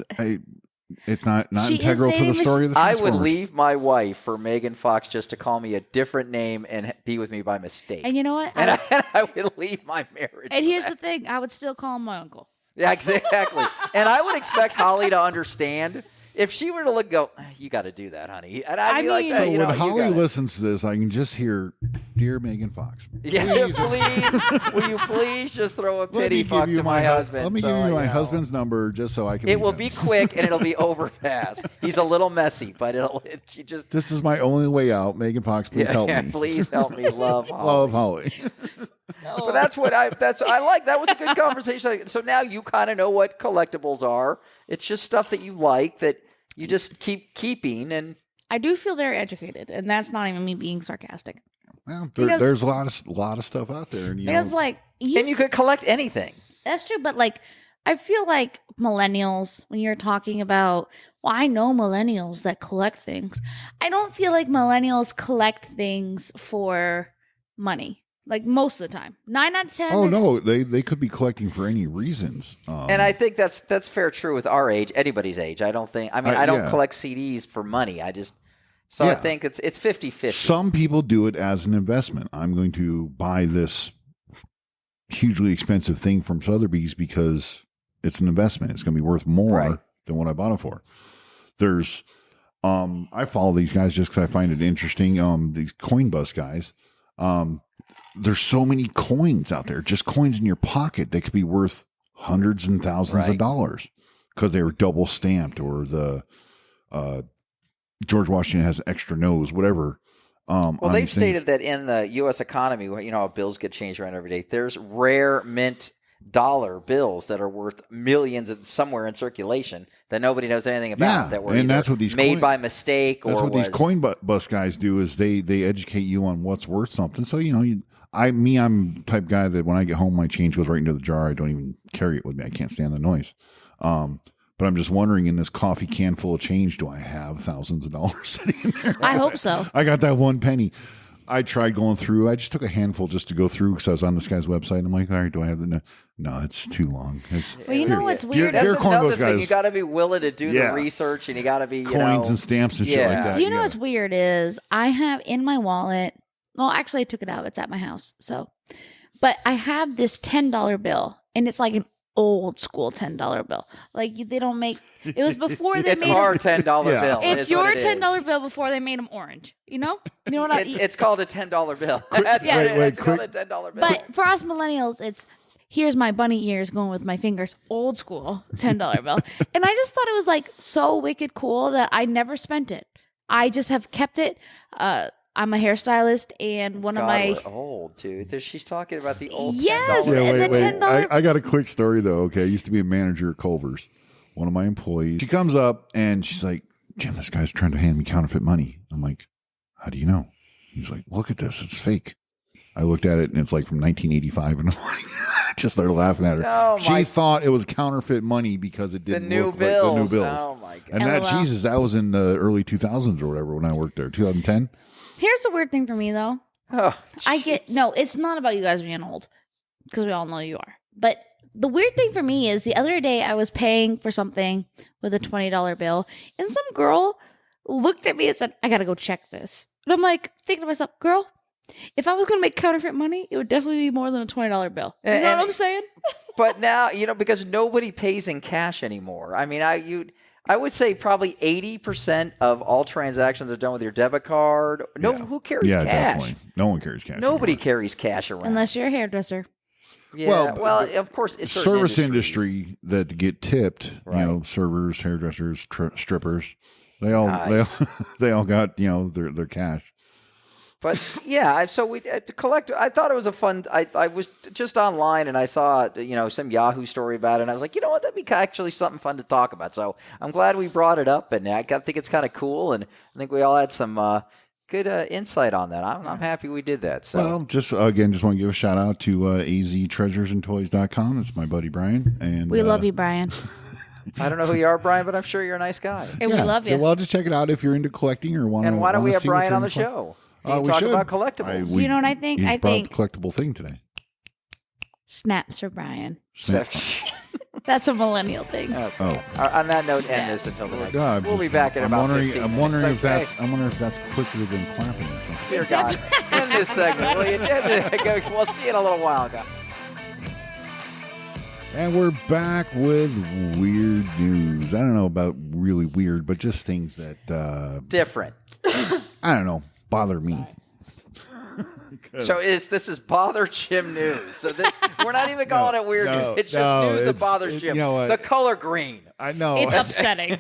[SPEAKER 1] It's not
[SPEAKER 3] She is
[SPEAKER 1] integral to the
[SPEAKER 3] named-
[SPEAKER 1] story of the
[SPEAKER 2] I would
[SPEAKER 1] Transformers.
[SPEAKER 2] leave my wife for Megan Fox just to call me a different name and be with me by mistake.
[SPEAKER 3] And you know what?
[SPEAKER 2] And I would leave my marriage.
[SPEAKER 3] And
[SPEAKER 2] for
[SPEAKER 3] here's
[SPEAKER 2] that.
[SPEAKER 3] the thing: I would still call him my uncle.
[SPEAKER 2] Yeah, exactly. And I would expect Holly to understand. If she were to look, go, you got to do that, honey. And I'd be like,
[SPEAKER 3] mean-
[SPEAKER 2] hey,
[SPEAKER 1] So
[SPEAKER 2] you know,
[SPEAKER 1] when
[SPEAKER 2] you
[SPEAKER 1] Holly
[SPEAKER 2] gotta-
[SPEAKER 1] listens to this, I can just hear, "Dear Megan Fox,
[SPEAKER 2] Yeah, please, will you please just throw a
[SPEAKER 1] let me
[SPEAKER 2] pity
[SPEAKER 1] give
[SPEAKER 2] fuck
[SPEAKER 1] you
[SPEAKER 2] to my husband?
[SPEAKER 1] Let me
[SPEAKER 2] so,
[SPEAKER 1] give you my
[SPEAKER 2] know.
[SPEAKER 1] husband's number just so I can.
[SPEAKER 2] It
[SPEAKER 1] leave
[SPEAKER 2] will
[SPEAKER 1] him.
[SPEAKER 2] be quick and it'll be over fast. He's a little messy, but she just.
[SPEAKER 1] This is my only way out. Megan Fox, please help me.
[SPEAKER 2] Please help me. Love Holly.
[SPEAKER 1] Love Holly.
[SPEAKER 2] But that's what I like. That was a good conversation. So now you kind of know what collectibles are. It's just stuff that you like that you just keep keeping. And
[SPEAKER 3] I do feel very educated, and that's not even me being sarcastic.
[SPEAKER 1] Well,
[SPEAKER 3] Because-
[SPEAKER 1] there's a lot of stuff out there, and
[SPEAKER 3] Because
[SPEAKER 2] you could collect anything.
[SPEAKER 3] That's true, but I feel like millennials, when you're talking about, well, I know millennials that collect things. I don't feel like millennials collect things for money. Like most of the time, 9 out of 10.
[SPEAKER 1] Oh no, they could be collecting for any reasons.
[SPEAKER 2] And I think that's fair true with our age, anybody's age. I don't think. I mean, I don't collect CDs for money. I think it's 50-50.
[SPEAKER 1] Some people do it as an investment. I'm going to buy this hugely expensive thing from Sotheby's because it's an investment. It's going to be worth more than what I bought it for. There's, I follow these guys just because I find it interesting. These coin bus guys. There's so many coins out there, just coins in your pocket. They could be worth hundreds and thousands of dollars because they were double stamped, or the George Washington has an extra nose, whatever.
[SPEAKER 2] Well, they've stated that in the U.S. economy, bills get changed around every day. There's rare mint dollar bills that are worth millions and somewhere in circulation that nobody knows anything about.
[SPEAKER 1] Yeah,
[SPEAKER 2] That were
[SPEAKER 1] and
[SPEAKER 2] either
[SPEAKER 1] that's what these
[SPEAKER 2] made
[SPEAKER 1] coin-
[SPEAKER 2] by mistake or
[SPEAKER 1] That's what these
[SPEAKER 2] was-
[SPEAKER 1] coin bus guys do is they educate you on what's worth something. So I'm the type of guy that when I get home, my change goes right into the jar. I don't even carry it with me. I can't stand the noise. But I'm just wondering, in this coffee can full of change, do I have thousands of dollars sitting in there?
[SPEAKER 3] I hope so.
[SPEAKER 1] I got that one penny. I tried going through. I just took a handful just to go through because I was on this guy's website. And I'm like, all right, do I have the? No, it's too long.
[SPEAKER 3] Well, you know what's weird?
[SPEAKER 1] Dear
[SPEAKER 2] That's
[SPEAKER 1] Corn
[SPEAKER 2] another
[SPEAKER 1] Bus
[SPEAKER 2] thing.
[SPEAKER 1] guys.
[SPEAKER 2] You got to be willing to do
[SPEAKER 1] Yeah.
[SPEAKER 2] the research, and you got to be
[SPEAKER 1] Coins and stamps and shit like that.
[SPEAKER 3] Do you know
[SPEAKER 1] gotta-
[SPEAKER 3] what's weird is I have in my wallet. Well, actually, I took it out. It's at my house. So, but I have this $10 bill, and it's like an old school $10 bill. Like they don't make. It was before they
[SPEAKER 2] It's
[SPEAKER 3] made.
[SPEAKER 2] our $10
[SPEAKER 1] Yeah.
[SPEAKER 2] bill.
[SPEAKER 3] It's
[SPEAKER 2] is
[SPEAKER 3] your
[SPEAKER 2] what it is.
[SPEAKER 3] $10 bill before they made them orange. You know what I.
[SPEAKER 2] It's called a $10 bill. That's
[SPEAKER 3] Yeah.
[SPEAKER 2] what it is.
[SPEAKER 1] Wait,
[SPEAKER 2] It's called a $10 bill.
[SPEAKER 3] But for us millennials, it's here's my bunny ears going with my fingers, old school $10 bill. And I just thought it was like so wicked cool that I never spent it. I just have kept it. I'm a hairstylist, and one of
[SPEAKER 2] God,
[SPEAKER 3] my
[SPEAKER 2] we're old, dude. She's talking about the old
[SPEAKER 3] Yes,
[SPEAKER 2] $10
[SPEAKER 1] Yeah,
[SPEAKER 3] and
[SPEAKER 1] wait,
[SPEAKER 3] the
[SPEAKER 1] wait.
[SPEAKER 3] $10
[SPEAKER 1] I got a quick story though. Okay, I used to be a manager at Culver's. One of my employees. She comes up and she's like, "Jim, this guy's trying to hand me counterfeit money." I'm like, "How do you know?" He's like, "Look at this. It's fake." I looked at it and it's like from 1985, and I'm like, I just started laughing at her.
[SPEAKER 2] Oh, my-
[SPEAKER 1] She thought it was counterfeit money because it
[SPEAKER 2] The
[SPEAKER 1] didn't
[SPEAKER 2] new
[SPEAKER 1] look
[SPEAKER 2] bills.
[SPEAKER 1] like the new bills.
[SPEAKER 2] Oh my god.
[SPEAKER 1] And that
[SPEAKER 3] LOL.
[SPEAKER 1] Jesus, that was in the early 2000s or whatever when I worked there, 2010.
[SPEAKER 3] Here's the weird thing for me though.
[SPEAKER 2] Oh,
[SPEAKER 3] I get no, it's not about you guys being old because we all know you are. But the weird thing for me is the other day I was paying for something with a $20 bill, and some girl looked at me and said, "I gotta go check this." And I'm like thinking to myself, "Girl, if I was gonna make counterfeit money, it would definitely be more than a $20 bill." You know
[SPEAKER 2] And-
[SPEAKER 3] what I'm saying?
[SPEAKER 2] But now, because nobody pays in cash anymore. I mean, I would say probably 80% of all transactions are done with your debit card. No,
[SPEAKER 1] Yeah.
[SPEAKER 2] who carries
[SPEAKER 1] Yeah,
[SPEAKER 2] cash?
[SPEAKER 1] definitely. No one carries cash.
[SPEAKER 2] Nobody
[SPEAKER 1] anymore.
[SPEAKER 2] carries cash around.
[SPEAKER 3] Unless you're a hairdresser.
[SPEAKER 2] Yeah,
[SPEAKER 1] Well,
[SPEAKER 2] well,
[SPEAKER 1] but
[SPEAKER 2] of course, it's certain
[SPEAKER 1] Service
[SPEAKER 2] industries.
[SPEAKER 1] industry that get tipped,
[SPEAKER 2] Right.
[SPEAKER 1] servers, hairdressers, strippers, they all they all got their cash.
[SPEAKER 2] But yeah, so we to collect. I thought it was a fun. I was just online and I saw some Yahoo story about it, and I was like, you know what, that'd be actually something fun to talk about. So I'm glad we brought it up, and I think it's kind of cool, and I think we all had some good insight on that. I'm happy we did that. So
[SPEAKER 1] Well, just want to give a shout out to aztreasuresandtoys.com. It's my buddy Brian, and
[SPEAKER 3] We love you, Brian.
[SPEAKER 2] I don't know who you are, Brian, but I'm sure you're a nice guy.
[SPEAKER 3] And we love you.
[SPEAKER 1] Well, just check it out if you're into collecting or want to.
[SPEAKER 2] And why don't we have Brian on the show? He can
[SPEAKER 1] we
[SPEAKER 2] talk
[SPEAKER 1] should.
[SPEAKER 2] about collectibles.
[SPEAKER 3] You know what I think?
[SPEAKER 1] He's
[SPEAKER 3] I
[SPEAKER 1] brought
[SPEAKER 3] think-
[SPEAKER 1] up the collectible thing today.
[SPEAKER 3] Snaps for Brian.
[SPEAKER 1] Snap.
[SPEAKER 3] That's a millennial thing.
[SPEAKER 1] Oh.
[SPEAKER 2] On that note, end this until the next.
[SPEAKER 1] God,
[SPEAKER 2] We'll be back in
[SPEAKER 1] I'm
[SPEAKER 2] about
[SPEAKER 1] wondering,
[SPEAKER 2] 15
[SPEAKER 1] I'm
[SPEAKER 2] minutes.
[SPEAKER 1] wondering if
[SPEAKER 2] Okay.
[SPEAKER 1] that's. I'm wondering if that's quicker than clapping. Or something.
[SPEAKER 2] Dear God, end this segment. Will you? We'll see you in a little while, guys.
[SPEAKER 1] And we're back with weird news. I don't know about really weird, but just things that
[SPEAKER 2] Different.
[SPEAKER 1] I don't know bother me.
[SPEAKER 2] So this is bother Jim news. So we're not even calling it weird news. It's just news that
[SPEAKER 1] it's-
[SPEAKER 2] bothers Jim.
[SPEAKER 1] You know what?
[SPEAKER 2] The color green.
[SPEAKER 1] I know.
[SPEAKER 3] It's upsetting.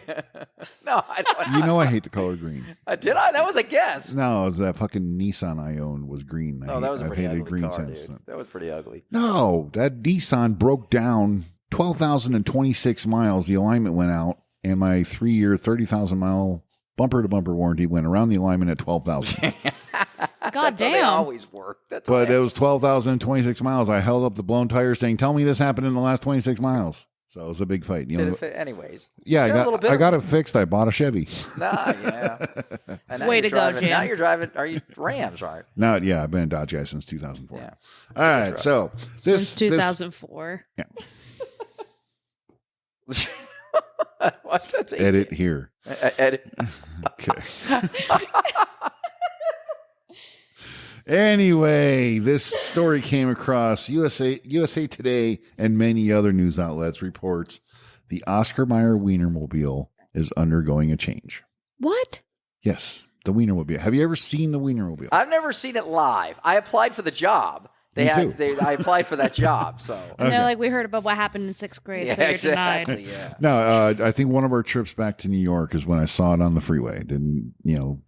[SPEAKER 2] No, I don't.
[SPEAKER 1] You know I hate the color green.
[SPEAKER 2] Did I? That was a guess.
[SPEAKER 1] No, it was that fucking Nissan I owned was green.
[SPEAKER 2] Oh, that was a
[SPEAKER 1] I've
[SPEAKER 2] pretty
[SPEAKER 1] hated
[SPEAKER 2] ugly
[SPEAKER 1] green
[SPEAKER 2] car,
[SPEAKER 1] since
[SPEAKER 2] dude.
[SPEAKER 1] then.
[SPEAKER 2] That was pretty ugly.
[SPEAKER 1] No, that Nissan broke down 12,026 miles. The alignment went out, and my 3-year, 30,000 mile bumper to bumper warranty went around the alignment at 12,000.
[SPEAKER 3] God
[SPEAKER 2] That's how they
[SPEAKER 3] damn.
[SPEAKER 2] always work. That's
[SPEAKER 1] But
[SPEAKER 2] how
[SPEAKER 1] it was 12,026 miles. I held up the blown tire saying, "Tell me this happened in the last 26 miles." So it was a big fight.
[SPEAKER 2] did it fit? Anyways.
[SPEAKER 1] Yeah,
[SPEAKER 2] Is there a little bit
[SPEAKER 1] I
[SPEAKER 2] of-
[SPEAKER 1] got it fixed. I bought a Chevy.
[SPEAKER 2] Nah, yeah. And now
[SPEAKER 3] Way
[SPEAKER 2] you're
[SPEAKER 3] to go,
[SPEAKER 2] driving-
[SPEAKER 3] Jim.
[SPEAKER 2] Now you're driving. Are you Rams? Right.
[SPEAKER 1] No, yeah, I've been a Dodge guy since 2004.
[SPEAKER 2] Yeah.
[SPEAKER 1] All right, so
[SPEAKER 3] Since 2004.
[SPEAKER 2] What? That's 18.
[SPEAKER 1] edit here.
[SPEAKER 2] Edit.
[SPEAKER 1] Okay. Anyway, this story came across USA Today and many other news outlets reports the Oscar Mayer Wienermobile is undergoing a change.
[SPEAKER 3] What?
[SPEAKER 1] Yes, the Wienermobile. Have you ever seen the Wienermobile?
[SPEAKER 2] I've never seen it live. I applied for the job.
[SPEAKER 1] Me too.
[SPEAKER 2] I applied for that job. So
[SPEAKER 3] And they're like, we heard about what happened in 6th grade,
[SPEAKER 2] yeah,
[SPEAKER 3] so you're
[SPEAKER 2] exactly.
[SPEAKER 3] denied.
[SPEAKER 2] Yeah.
[SPEAKER 1] No, I think one of our trips back to New York is when I saw it on the freeway. Didn't,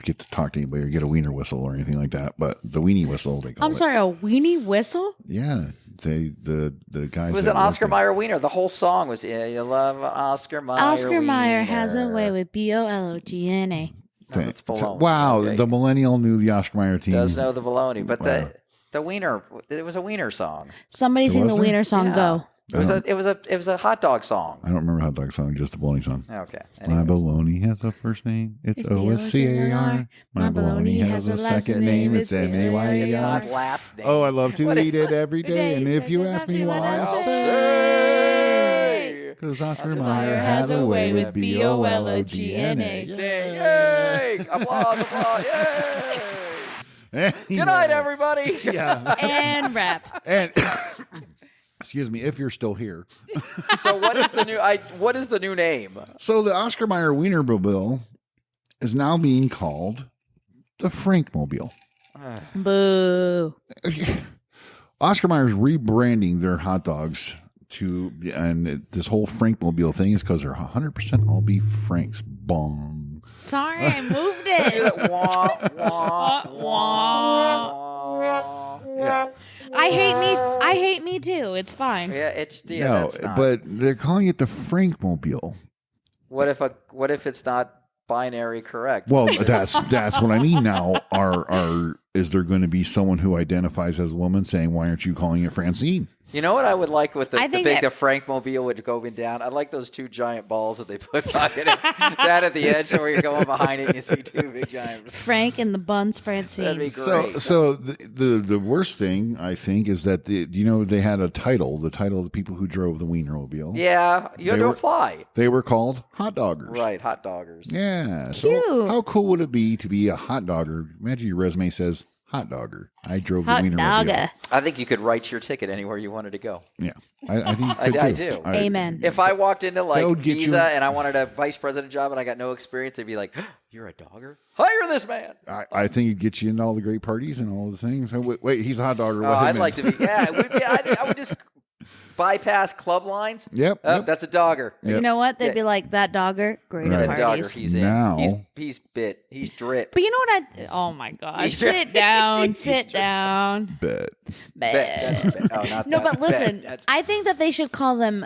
[SPEAKER 1] get to talk to anybody or get a wiener whistle or anything like that. But the weenie whistle, they call
[SPEAKER 3] I'm
[SPEAKER 1] it.
[SPEAKER 3] sorry, a weenie whistle?
[SPEAKER 1] Yeah. the guys.
[SPEAKER 2] It was
[SPEAKER 1] that
[SPEAKER 2] an Oscar
[SPEAKER 1] worked
[SPEAKER 2] Mayer wiener. The whole song was "You love Oscar Mayer."
[SPEAKER 3] Oscar Mayer
[SPEAKER 2] wiener.
[SPEAKER 3] has a way with BOLOGNA.
[SPEAKER 2] No, that's baloney.
[SPEAKER 1] Wow,
[SPEAKER 2] Okay.
[SPEAKER 1] the Millennial knew the Oscar Mayer team.
[SPEAKER 2] Does know the baloney, but
[SPEAKER 1] Wow.
[SPEAKER 2] the wiener. It was a wiener song.
[SPEAKER 3] Somebody sing
[SPEAKER 1] was
[SPEAKER 3] the
[SPEAKER 1] there?
[SPEAKER 3] wiener song.
[SPEAKER 2] Yeah.
[SPEAKER 3] Go.
[SPEAKER 2] It was a hot dog song.
[SPEAKER 1] I don't remember hot dog song, just the bologna song.
[SPEAKER 2] Okay.
[SPEAKER 1] My
[SPEAKER 2] Anyways.
[SPEAKER 1] baloney has a first name. It's
[SPEAKER 3] It's
[SPEAKER 1] OSCAR. My baloney has a second name. It's
[SPEAKER 2] It's
[SPEAKER 1] MAYER.
[SPEAKER 2] not last name.
[SPEAKER 1] Oh, I love to
[SPEAKER 2] What
[SPEAKER 1] eat it every day. And if you ask me why, I'll say.
[SPEAKER 2] say.
[SPEAKER 1] Because Oscar
[SPEAKER 2] Oscar
[SPEAKER 1] Mayer has a way with BOLOGNA.
[SPEAKER 2] Yay! Applause! Yay! Good night, everybody.
[SPEAKER 1] Yeah.
[SPEAKER 3] And rap.
[SPEAKER 1] And excuse me, if you're still here.
[SPEAKER 2] So what is the new name?
[SPEAKER 1] So the Oscar Mayer Wienermobile is now being called the Frankmobile.
[SPEAKER 3] Boo.
[SPEAKER 1] Oscar Mayer's rebranding their hot dogs and this whole Frankmobile thing is because they're 100% all beef Franks. Bong.
[SPEAKER 3] Sorry, I moved
[SPEAKER 2] Do
[SPEAKER 3] it.
[SPEAKER 2] that wah, wah, wah.
[SPEAKER 1] Yeah.
[SPEAKER 3] I hate me too. It's fine.
[SPEAKER 2] Yeah, no,
[SPEAKER 1] No,
[SPEAKER 2] that's not.
[SPEAKER 1] but they're calling it the Frankmobile.
[SPEAKER 2] What if it's not binary correct?
[SPEAKER 1] Well, that's what I mean now. Is there going to be someone who identifies as a woman saying, "Why aren't you calling it Francine?"
[SPEAKER 2] You know what I would like with the
[SPEAKER 3] I think
[SPEAKER 2] big
[SPEAKER 3] that-
[SPEAKER 2] the Frankmobile would go down? I'd like those two giant balls that they put behind it. That at the edge, so where you're going behind it, and you see two big giant.
[SPEAKER 3] Frank and the Buns Francine.
[SPEAKER 2] That'd be great.
[SPEAKER 1] So the worst thing I think is that they had a title, the title of the people who drove the Wienermobile.
[SPEAKER 2] Yeah, you had
[SPEAKER 1] They
[SPEAKER 2] to
[SPEAKER 1] were-
[SPEAKER 2] apply.
[SPEAKER 1] They were called hot doggers.
[SPEAKER 2] Right, hot doggers.
[SPEAKER 1] Yeah.
[SPEAKER 3] Cute.
[SPEAKER 1] So how cool would it be to be a hot dogger? Imagine your resume says hot dogger. I drove
[SPEAKER 3] Hot
[SPEAKER 1] the Wienermobile.
[SPEAKER 3] dogger.
[SPEAKER 2] I think you could write your ticket anywhere you wanted to go.
[SPEAKER 1] Yeah. I think you could
[SPEAKER 2] I
[SPEAKER 1] too.
[SPEAKER 2] do.
[SPEAKER 3] Amen.
[SPEAKER 2] If I walked into like
[SPEAKER 1] That would get
[SPEAKER 2] Visa
[SPEAKER 1] you-
[SPEAKER 2] and I wanted a vice president job and I got no experience, they'd be like, "You're a dogger? Hire this man."
[SPEAKER 1] I think it'd get you into all the great parties and all the things. Oh, wait, he's a hot dogger.
[SPEAKER 2] Oh, I'd like to be. Yeah, it would be, I would just bypass club lines.
[SPEAKER 1] Yep.
[SPEAKER 2] Oh,
[SPEAKER 1] yep.
[SPEAKER 2] that's a dogger.
[SPEAKER 1] Yep.
[SPEAKER 3] You know what? They'd
[SPEAKER 2] Yeah.
[SPEAKER 3] be like, that dogger, great
[SPEAKER 1] Right.
[SPEAKER 3] at
[SPEAKER 2] That dogger,
[SPEAKER 3] parties.
[SPEAKER 2] he's in.
[SPEAKER 1] Now-
[SPEAKER 2] He's bit. He's drip.
[SPEAKER 3] But you know what oh my gosh.
[SPEAKER 2] He's-
[SPEAKER 3] Sit down, sit down.
[SPEAKER 1] Bet.
[SPEAKER 2] That's
[SPEAKER 3] Bad.
[SPEAKER 2] bet. Oh, not
[SPEAKER 3] No,
[SPEAKER 2] that.
[SPEAKER 3] but listen,
[SPEAKER 2] Bet. That's
[SPEAKER 3] I think that they should call them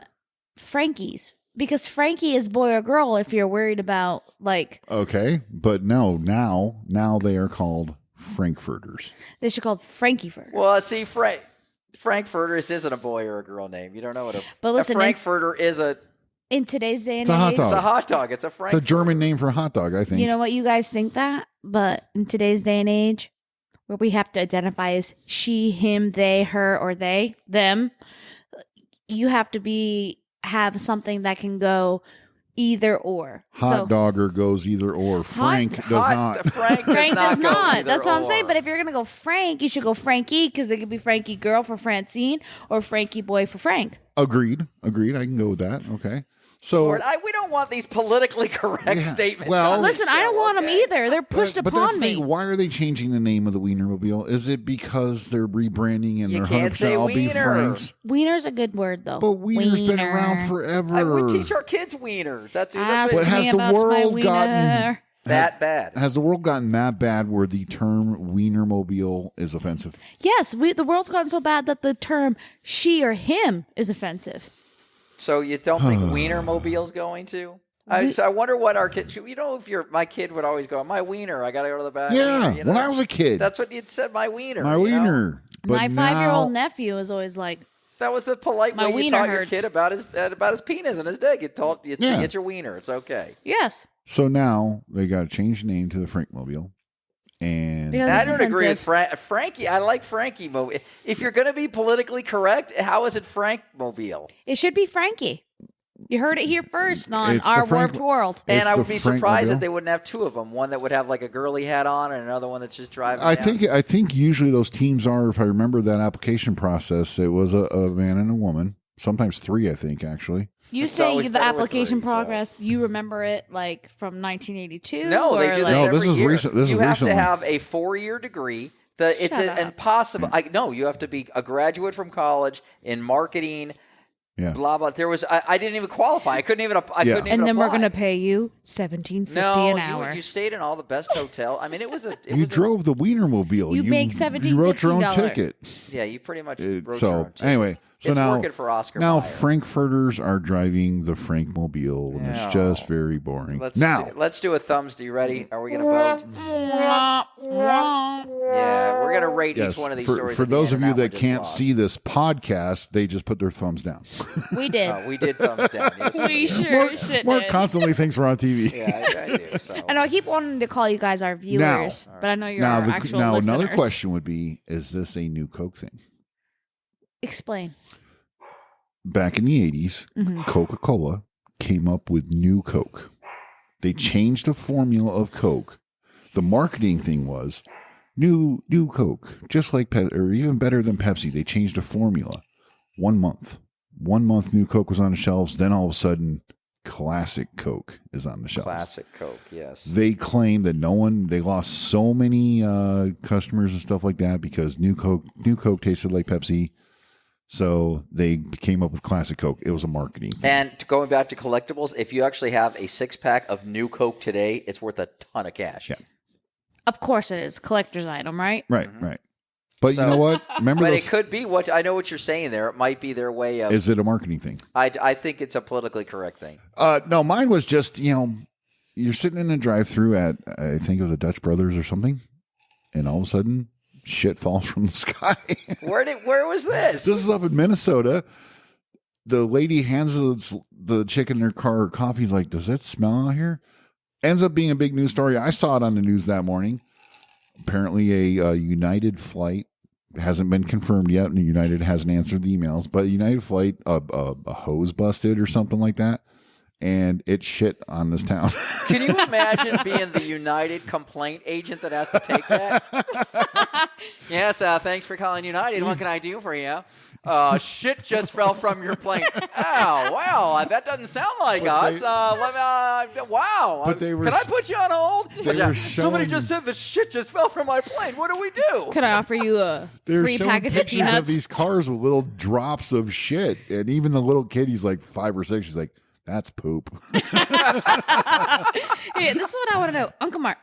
[SPEAKER 3] Frankies. Because Frankie is boy or girl if you're worried about, like,
[SPEAKER 1] Okay. But no, now they are called Frankfurters.
[SPEAKER 3] they should call it Frankiefer.
[SPEAKER 2] well, see, Frankfurter isn't a boy or a girl name. You don't know what
[SPEAKER 3] But listen,
[SPEAKER 2] a Frankfurter is.
[SPEAKER 3] In today's day and
[SPEAKER 1] It's a hot
[SPEAKER 3] age,
[SPEAKER 1] dog.
[SPEAKER 2] It's a hot dog. It's a
[SPEAKER 1] It's
[SPEAKER 2] Frankfurter.
[SPEAKER 1] a German name for a hot dog, I think.
[SPEAKER 3] you know what you guys think that? But in today's day and age, where we have to identify as she, him, they, her, or they, them, you have to have something that can go either or.
[SPEAKER 1] Hot dogger goes either or. Frank does not.
[SPEAKER 2] Frank
[SPEAKER 3] Frank does
[SPEAKER 2] go
[SPEAKER 3] not.
[SPEAKER 2] either
[SPEAKER 3] That's what I'm saying.
[SPEAKER 2] or.
[SPEAKER 3] But if you're gonna go Frank, you should go Frankie because it could be Frankie girl for Francine or Frankie boy for Frank.
[SPEAKER 1] Agreed. I can go with that. Okay. So
[SPEAKER 2] Lord, we don't want these politically correct
[SPEAKER 1] Yeah,
[SPEAKER 2] statements.
[SPEAKER 1] well-
[SPEAKER 2] on this
[SPEAKER 3] Listen, I don't
[SPEAKER 2] show,
[SPEAKER 3] want them
[SPEAKER 2] okay?
[SPEAKER 3] either. They're pushed
[SPEAKER 1] but that's
[SPEAKER 3] upon
[SPEAKER 1] the
[SPEAKER 3] me.
[SPEAKER 1] thing, why are they changing the name of the Wienermobile? Is it because they're rebranding and
[SPEAKER 2] You
[SPEAKER 1] they're
[SPEAKER 2] can't
[SPEAKER 1] 100%
[SPEAKER 2] say
[SPEAKER 1] all beef
[SPEAKER 2] wiener.
[SPEAKER 1] Franks?
[SPEAKER 3] Wiener's a good word though.
[SPEAKER 1] But Wiener's been
[SPEAKER 3] Wiener.
[SPEAKER 1] around forever.
[SPEAKER 2] I would teach our kids wieners. That's
[SPEAKER 3] Ask
[SPEAKER 1] But
[SPEAKER 3] me
[SPEAKER 1] has the
[SPEAKER 3] about my
[SPEAKER 1] world
[SPEAKER 3] wiener.
[SPEAKER 1] gotten-
[SPEAKER 2] that bad.
[SPEAKER 1] Has the world gotten that bad where the term Wienermobile is offensive?
[SPEAKER 3] Yes, the world's gotten so bad that the term she or him is offensive.
[SPEAKER 2] So you don't think Wienermobile's going to? So I wonder what our kids. You know, my kid would always go, "My wiener, I got to go to the back."
[SPEAKER 1] Yeah,
[SPEAKER 2] wiener," you know?
[SPEAKER 1] when I was a kid.
[SPEAKER 2] That's what you'd said. My wiener.
[SPEAKER 1] My
[SPEAKER 2] you know?
[SPEAKER 1] wiener. But
[SPEAKER 3] My 5-year-old
[SPEAKER 1] now-
[SPEAKER 3] nephew is always like,
[SPEAKER 2] That was the polite
[SPEAKER 3] My
[SPEAKER 2] way you
[SPEAKER 3] wiener
[SPEAKER 2] taught your
[SPEAKER 3] hurts.
[SPEAKER 2] kid about his penis and his dick. You taught you
[SPEAKER 1] Yeah.
[SPEAKER 2] get your wiener. It's okay.
[SPEAKER 3] yes.
[SPEAKER 1] So now they got to change the name to the Frankmobile. And
[SPEAKER 3] Because
[SPEAKER 2] I
[SPEAKER 3] it's
[SPEAKER 2] don't agree with
[SPEAKER 3] offensive.
[SPEAKER 2] Frankie. I like Frankie. If you're going to be politically correct, how is it Frankmobile?
[SPEAKER 3] It should be Frankie. You heard it here first on
[SPEAKER 1] It's the
[SPEAKER 3] Our
[SPEAKER 1] Frank-
[SPEAKER 3] Warped World.
[SPEAKER 2] And
[SPEAKER 1] It's
[SPEAKER 2] I
[SPEAKER 1] the
[SPEAKER 2] would be surprised
[SPEAKER 1] Frankmobile.
[SPEAKER 2] if they wouldn't have two of them. One that would have like a girly hat on, and another one that's just driving.
[SPEAKER 1] I
[SPEAKER 2] down.
[SPEAKER 1] think usually those teams are, if I remember that application process, it was a man and a woman, sometimes three, I think, actually.
[SPEAKER 3] You
[SPEAKER 2] It's
[SPEAKER 3] say
[SPEAKER 2] always
[SPEAKER 3] the
[SPEAKER 2] better with
[SPEAKER 3] application
[SPEAKER 2] three, so.
[SPEAKER 3] progress, you remember it like from 1982?
[SPEAKER 2] No, they
[SPEAKER 3] or
[SPEAKER 2] do this
[SPEAKER 3] like,
[SPEAKER 1] No,
[SPEAKER 2] every
[SPEAKER 1] this is
[SPEAKER 2] year.
[SPEAKER 1] recent- this
[SPEAKER 2] you
[SPEAKER 1] is
[SPEAKER 2] have
[SPEAKER 1] recently.
[SPEAKER 2] to have a 4-year degree. It's
[SPEAKER 3] Shut up.
[SPEAKER 2] impossible. No, you have to be a graduate from college in marketing,
[SPEAKER 1] Yeah.
[SPEAKER 2] Blah blah. There was I didn't even qualify. I couldn't even.
[SPEAKER 3] And then we're
[SPEAKER 2] apply.
[SPEAKER 3] gonna pay you $17.50 an hour.
[SPEAKER 2] You stayed in all the best hotel. I mean, it was a.
[SPEAKER 1] You drove the Wienermobile.
[SPEAKER 3] You make $17.50.
[SPEAKER 1] You wrote your own ticket.
[SPEAKER 2] Yeah, you pretty much wrote your
[SPEAKER 1] So
[SPEAKER 2] own ticket.
[SPEAKER 1] anyway, so
[SPEAKER 2] it's
[SPEAKER 1] now
[SPEAKER 2] working for Oscar
[SPEAKER 1] now
[SPEAKER 2] Mayer.
[SPEAKER 1] Frankfurters are driving the Frankmobile, and it's just very boring.
[SPEAKER 2] Let's do a thumbs. Do you ready? Are we going to vote? Yeah, we're going to rate each one of these stories.
[SPEAKER 1] For
[SPEAKER 2] at the
[SPEAKER 1] those
[SPEAKER 2] end,
[SPEAKER 1] of you
[SPEAKER 2] and
[SPEAKER 1] that
[SPEAKER 2] one
[SPEAKER 1] can't
[SPEAKER 2] just
[SPEAKER 1] see this podcast, they just put their thumbs down.
[SPEAKER 3] We did.
[SPEAKER 2] we did thumbs down. Yes,
[SPEAKER 3] We sure should.
[SPEAKER 1] Mark constantly thinks we're on TV.
[SPEAKER 2] Yeah, I do. So.
[SPEAKER 3] And I keep wanting to call you guys our viewers, but I know you're our actual
[SPEAKER 1] now
[SPEAKER 3] listeners.
[SPEAKER 1] another question would be: is this a new Coke thing?
[SPEAKER 3] Explain.
[SPEAKER 1] Back in the 80s, Coca-Cola came up with new Coke. They changed the formula of Coke. The marketing thing was new Coke, just like or even better than Pepsi. They changed the formula. 1 month. 1 month new Coke was on the shelves. Then all of a sudden, classic Coke is on the shelves.
[SPEAKER 2] Classic Coke, yes.
[SPEAKER 1] They claim that they lost so many customers and stuff like that because new Coke tasted like Pepsi. So they came up with classic Coke. It was a marketing thing.
[SPEAKER 2] And going back to collectibles, if you actually have a 6-pack of new Coke today, it's worth a ton of cash.
[SPEAKER 1] Yeah.
[SPEAKER 3] Of course it is. Collector's item, right?
[SPEAKER 1] Right. But you know what? Remember
[SPEAKER 2] But it could be I know what you're saying there. It might be their way of.
[SPEAKER 1] Is it a marketing thing?
[SPEAKER 2] I think it's a politically correct thing.
[SPEAKER 1] No, mine was just, you're sitting in a drive-through at, I think it was a Dutch Brothers or something, and all of a sudden, shit falls from the sky.
[SPEAKER 2] Where was this?
[SPEAKER 1] This is up in Minnesota. The lady hands the chick in her car her coffee. He's like, does that smell out here? Ends up being a big news story. I saw it on the news that morning. Apparently a United flight hasn't been confirmed yet, and United hasn't answered the emails, but a United flight, a hose busted or something like that, and it shit on this town.
[SPEAKER 2] Can you imagine being the United complaint agent that has to take that? Yes, thanks for calling United. What can I do for you? Shit just fell from your plane. Oh, wow. That doesn't sound like us. Wow.
[SPEAKER 1] But they were,
[SPEAKER 2] can I put you on hold? Somebody
[SPEAKER 1] showing,
[SPEAKER 2] just said the shit just fell from my plane. What do we do?
[SPEAKER 3] Could I offer you a free
[SPEAKER 1] showing
[SPEAKER 3] package of
[SPEAKER 1] pictures
[SPEAKER 3] peanuts?
[SPEAKER 1] of these cars with little drops of shit. And even the little kid, he's like 5 or 6. She's like, that's poop.
[SPEAKER 3] Hey, this is what I want to know. Uncle Mark.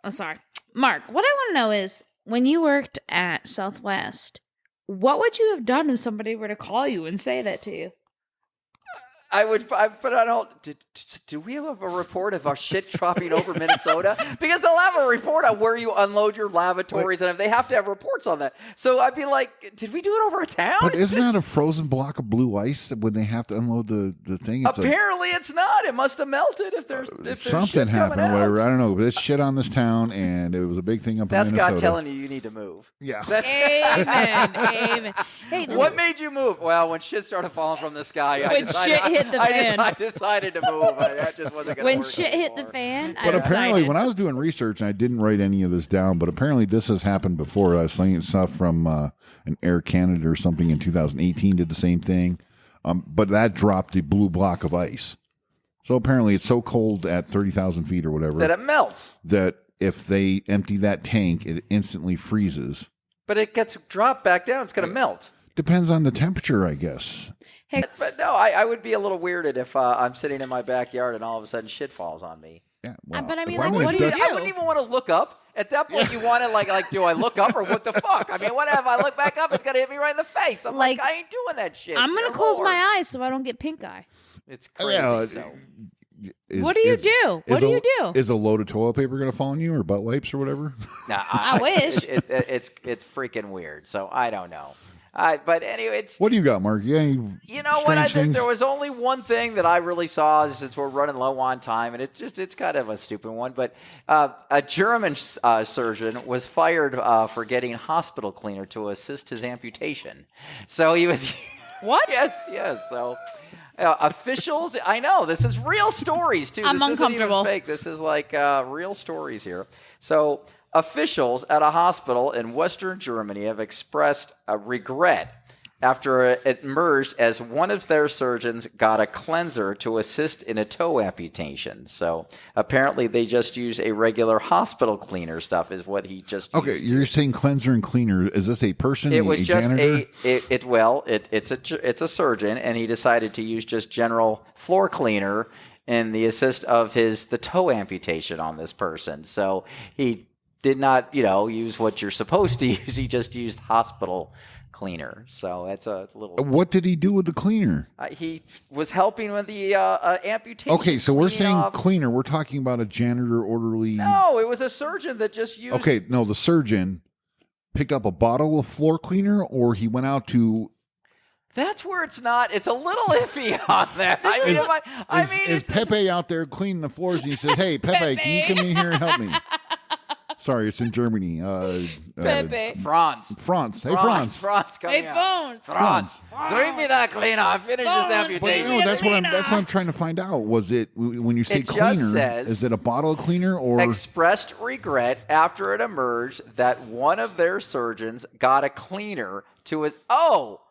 [SPEAKER 3] I'm sorry. Mark, what I want to know is, when you worked at Southwest, what would you have done if somebody were to call you and say that to you?
[SPEAKER 2] But I don't. Do we have a report of our shit dropping over Minnesota? Because they'll have a report on where you unload your lavatories, and if they have to have reports on that. So I'd be like, did we do it over a town?
[SPEAKER 1] But isn't that a frozen block of blue ice when they have to unload the thing?
[SPEAKER 2] Apparently it's not. It must have melted if there's
[SPEAKER 1] something
[SPEAKER 2] shit
[SPEAKER 1] happened
[SPEAKER 2] coming
[SPEAKER 1] or whatever.
[SPEAKER 2] out.
[SPEAKER 1] I don't know. But it's shit on this town, and it was a big thing up in
[SPEAKER 2] That's
[SPEAKER 1] Minnesota.
[SPEAKER 2] God telling you need to move.
[SPEAKER 1] Yeah.
[SPEAKER 3] Amen. Hey,
[SPEAKER 2] What made you move? Well, when shit started falling from the sky,
[SPEAKER 3] When shit hit the fan.
[SPEAKER 2] I decided to move. That just wasn't going to work.
[SPEAKER 3] When shit hit the
[SPEAKER 2] anymore.
[SPEAKER 3] fan,
[SPEAKER 1] But apparently, when I was doing research, and I didn't write any of this down, but apparently this has happened before. I was seeing stuff from an Air Canada or something in 2018 did the same thing. But that dropped a blue block of ice. So apparently it's so cold at 30,000 feet or whatever.
[SPEAKER 2] That it melts.
[SPEAKER 1] That if they empty that tank, it instantly freezes.
[SPEAKER 2] But it gets dropped back down. It's going to melt.
[SPEAKER 1] Depends on the temperature, I guess.
[SPEAKER 3] Hey.
[SPEAKER 2] But no, I would be a little weirded if I'm sitting in my backyard and all of a sudden shit falls on me.
[SPEAKER 1] Yeah, well,
[SPEAKER 3] but I mean,
[SPEAKER 1] if
[SPEAKER 3] like,
[SPEAKER 1] I'm in a
[SPEAKER 3] what do you
[SPEAKER 1] Dutch-
[SPEAKER 3] do?
[SPEAKER 2] I wouldn't even want to look up. At that point, you want to like, do I look up or what the fuck? I mean, whatever. I look back up, it's gonna hit me right in the face. I'm like, I ain't doing that shit.
[SPEAKER 3] I'm gonna
[SPEAKER 2] Dear
[SPEAKER 3] close
[SPEAKER 2] Lord.
[SPEAKER 3] my eyes so I don't get pink eye.
[SPEAKER 2] It's crazy.
[SPEAKER 3] What do you do? What do you do?
[SPEAKER 1] Is a load of toilet paper going to fall on you, or butt wipes, or whatever?
[SPEAKER 2] Nah,
[SPEAKER 3] I wish.
[SPEAKER 2] It's freaking weird. So I don't know. But anyway, it's.
[SPEAKER 1] What do you got, Mark? Yeah,
[SPEAKER 2] You know what? There was only one thing that I really saw since we're running low on time, and it's kind of a stupid one. But a German surgeon was fired for getting hospital cleaner to assist his amputation. So he was.
[SPEAKER 3] What?
[SPEAKER 2] Yes. So. Officials, I know this is real stories too.
[SPEAKER 3] I'm
[SPEAKER 2] this
[SPEAKER 3] uncomfortable.
[SPEAKER 2] Isn't even fake. This is like real stories here. So officials at a hospital in Western Germany have expressed a regret after it emerged as one of their surgeons got a cleanser to assist in a toe amputation. So apparently they just use a regular hospital cleaner stuff is what he just
[SPEAKER 1] Okay,
[SPEAKER 2] used.
[SPEAKER 1] you're saying cleanser and cleaner. Is this a person?
[SPEAKER 2] It was
[SPEAKER 1] a
[SPEAKER 2] just
[SPEAKER 1] janitor?
[SPEAKER 2] it's a surgeon, and he decided to use just general floor cleaner in the assist of the toe amputation on this person. So he did not, use what you're supposed to use. He just used hospital cleaner. So that's a little.
[SPEAKER 1] What did he do with the cleaner?
[SPEAKER 2] He was helping with the amputation.
[SPEAKER 1] Okay, so we're
[SPEAKER 2] cleaning
[SPEAKER 1] saying
[SPEAKER 2] off-
[SPEAKER 1] cleaner. We're talking about a janitor, orderly.
[SPEAKER 2] No, it was a surgeon that just used.
[SPEAKER 1] Okay, no, the surgeon picked up a bottle of floor cleaner, or he went out to.
[SPEAKER 2] That's where it's not. It's a little iffy on that.
[SPEAKER 1] Is Pepe out there cleaning the floors, and he says, "Hey, Pepe, can you come in here and help me?" Sorry, it's in Germany.
[SPEAKER 3] Pepe.
[SPEAKER 2] Franz.
[SPEAKER 1] Hey, Franz.
[SPEAKER 2] Franz, come
[SPEAKER 3] Hey,
[SPEAKER 2] here.
[SPEAKER 3] Franz.
[SPEAKER 2] Franz, bring me that cleaner. I finished this
[SPEAKER 3] Franz,
[SPEAKER 1] But
[SPEAKER 2] amputation.
[SPEAKER 1] no, that's what I'm trying to find out. Was it when you say
[SPEAKER 2] It just
[SPEAKER 1] cleaner?
[SPEAKER 2] says-
[SPEAKER 1] Is it a bottle of cleaner or?
[SPEAKER 2] Expressed regret after it emerged that one of their surgeons got a cleaner to his. Oh,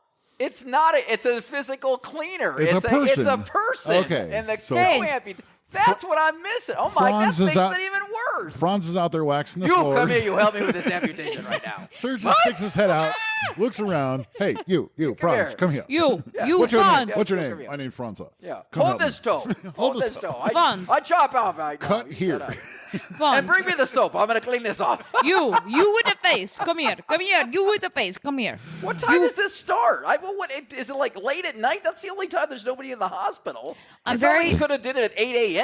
[SPEAKER 2] it's not. It's a physical cleaner.
[SPEAKER 1] It's a person.
[SPEAKER 2] It's a person.
[SPEAKER 1] Okay,
[SPEAKER 2] And the
[SPEAKER 1] so-
[SPEAKER 2] toe amputation. That's what I'm missing. Oh my!
[SPEAKER 1] Franz
[SPEAKER 2] That
[SPEAKER 1] is
[SPEAKER 2] makes
[SPEAKER 1] out-
[SPEAKER 2] it even worse.
[SPEAKER 1] Franz is out there waxing the
[SPEAKER 2] You
[SPEAKER 1] floors.
[SPEAKER 2] come here. You help me with this amputation right now.
[SPEAKER 1] Surgeon sticks his head out, looks around. Hey, you, Franz,
[SPEAKER 2] here.
[SPEAKER 1] come here.
[SPEAKER 3] You
[SPEAKER 1] What's your name?
[SPEAKER 3] Franz.
[SPEAKER 1] What's your
[SPEAKER 2] Come
[SPEAKER 1] name?
[SPEAKER 2] here.
[SPEAKER 1] My name's Franz.
[SPEAKER 2] Yeah.
[SPEAKER 1] Come
[SPEAKER 2] Hold
[SPEAKER 1] help me.
[SPEAKER 2] this toe. Hold this toe.
[SPEAKER 3] Franz.
[SPEAKER 2] I chop off right now.
[SPEAKER 1] Cut
[SPEAKER 2] You
[SPEAKER 1] here.
[SPEAKER 2] shut up.
[SPEAKER 3] Franz.
[SPEAKER 2] And bring me the soap. I'm gonna clean this off.
[SPEAKER 3] You with the face. Come here. You with the face. Come here.
[SPEAKER 2] What time does this start? Is it like late at night? That's the only time there's nobody in the hospital.
[SPEAKER 3] I'm
[SPEAKER 2] It's not like
[SPEAKER 3] very-
[SPEAKER 2] you could have did it at 8 a.m.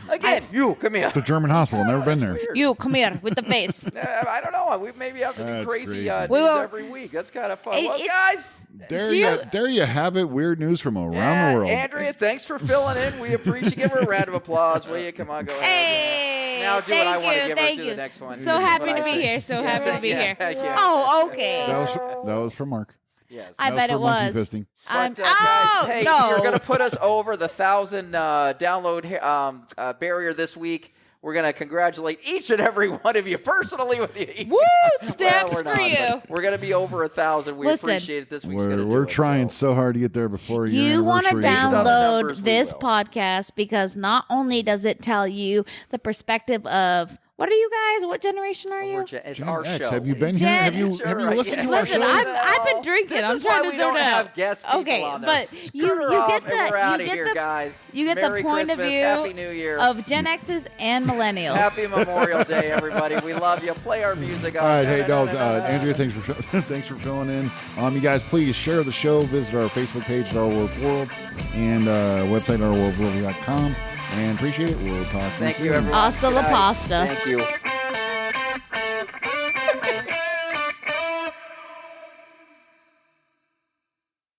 [SPEAKER 2] Again, you come here.
[SPEAKER 1] It's a German hospital. Never been there.
[SPEAKER 3] You come here with the face.
[SPEAKER 2] I don't know. We maybe have to do
[SPEAKER 1] That's
[SPEAKER 2] crazy
[SPEAKER 1] crazy.
[SPEAKER 2] news
[SPEAKER 3] We will-
[SPEAKER 2] every week. That's kind of fun.
[SPEAKER 3] It-
[SPEAKER 2] Well,
[SPEAKER 3] it's-
[SPEAKER 2] guys.
[SPEAKER 1] There you have it. Weird news from around the world.
[SPEAKER 2] Andrea, thanks for filling in. We appreciate. Give her a round of applause, will you? Come on, go ahead.
[SPEAKER 3] Hey,
[SPEAKER 2] Now do what I want to give her.
[SPEAKER 3] thank
[SPEAKER 2] Do
[SPEAKER 3] you.
[SPEAKER 2] the next one.
[SPEAKER 3] So
[SPEAKER 2] This is
[SPEAKER 3] happy
[SPEAKER 2] what
[SPEAKER 3] to
[SPEAKER 2] I
[SPEAKER 3] be
[SPEAKER 2] think.
[SPEAKER 3] here. So
[SPEAKER 2] Yeah,
[SPEAKER 3] happy to be
[SPEAKER 2] yeah,
[SPEAKER 3] here.
[SPEAKER 2] yeah.
[SPEAKER 3] Oh, okay.
[SPEAKER 1] That was from Mark.
[SPEAKER 2] Yes.
[SPEAKER 3] I
[SPEAKER 1] That
[SPEAKER 3] bet
[SPEAKER 1] for
[SPEAKER 3] it
[SPEAKER 1] monkey
[SPEAKER 3] was.
[SPEAKER 1] fisting.
[SPEAKER 2] But,
[SPEAKER 3] Oh
[SPEAKER 2] guys, hey,
[SPEAKER 3] no!
[SPEAKER 2] you're going to put us over the 1,000 download barrier this week. We're going to congratulate each and every one of you personally with you.
[SPEAKER 3] Woo!
[SPEAKER 2] Well,
[SPEAKER 3] Stamps
[SPEAKER 2] we're
[SPEAKER 3] for
[SPEAKER 2] not,
[SPEAKER 3] you.
[SPEAKER 2] but we're going to be over 1,000. We
[SPEAKER 3] Listen.
[SPEAKER 2] appreciate it. This week's going to
[SPEAKER 1] We're
[SPEAKER 2] do it,
[SPEAKER 1] trying
[SPEAKER 2] so.
[SPEAKER 1] so hard to get there before your
[SPEAKER 3] You want to
[SPEAKER 1] anniversary.
[SPEAKER 2] Based on the
[SPEAKER 3] download
[SPEAKER 2] numbers, we
[SPEAKER 3] this
[SPEAKER 2] will.
[SPEAKER 3] podcast because not only does it tell you the perspective of what are you guys? What generation are you?
[SPEAKER 2] It's
[SPEAKER 1] Gen
[SPEAKER 2] our
[SPEAKER 1] X,
[SPEAKER 2] show.
[SPEAKER 1] have you been
[SPEAKER 3] Gen-
[SPEAKER 1] here? Have you
[SPEAKER 2] Sure,
[SPEAKER 1] listened
[SPEAKER 2] yeah.
[SPEAKER 1] to our
[SPEAKER 3] Listen,
[SPEAKER 1] show?
[SPEAKER 3] I've been drinking.
[SPEAKER 2] This
[SPEAKER 3] I'm
[SPEAKER 2] is
[SPEAKER 3] trying
[SPEAKER 2] why
[SPEAKER 3] to
[SPEAKER 2] we don't
[SPEAKER 3] zone out.
[SPEAKER 2] have guest people
[SPEAKER 3] Okay,
[SPEAKER 2] on there.
[SPEAKER 3] but
[SPEAKER 2] Screw
[SPEAKER 3] you
[SPEAKER 2] her
[SPEAKER 3] you
[SPEAKER 2] off
[SPEAKER 3] get
[SPEAKER 2] and we're
[SPEAKER 3] the
[SPEAKER 2] outta
[SPEAKER 3] you get
[SPEAKER 2] here,
[SPEAKER 3] the
[SPEAKER 2] guys.
[SPEAKER 3] you get
[SPEAKER 2] Merry
[SPEAKER 3] the point of
[SPEAKER 2] Christmas,
[SPEAKER 3] view
[SPEAKER 2] Happy New Year.
[SPEAKER 3] of Gen X's and millennials.
[SPEAKER 2] Happy Memorial Day, everybody. We love you. Play our music.
[SPEAKER 1] All right, hey, Andrea, thanks for filling in. You guys, please share the show. Visit our Facebook page at Our World World and website ourworldworld.com. And appreciate it. We'll talk to you
[SPEAKER 2] Thank
[SPEAKER 1] soon.
[SPEAKER 2] you, everyone.
[SPEAKER 3] Hasta la
[SPEAKER 2] Good night.
[SPEAKER 3] pasta.
[SPEAKER 2] Thank you.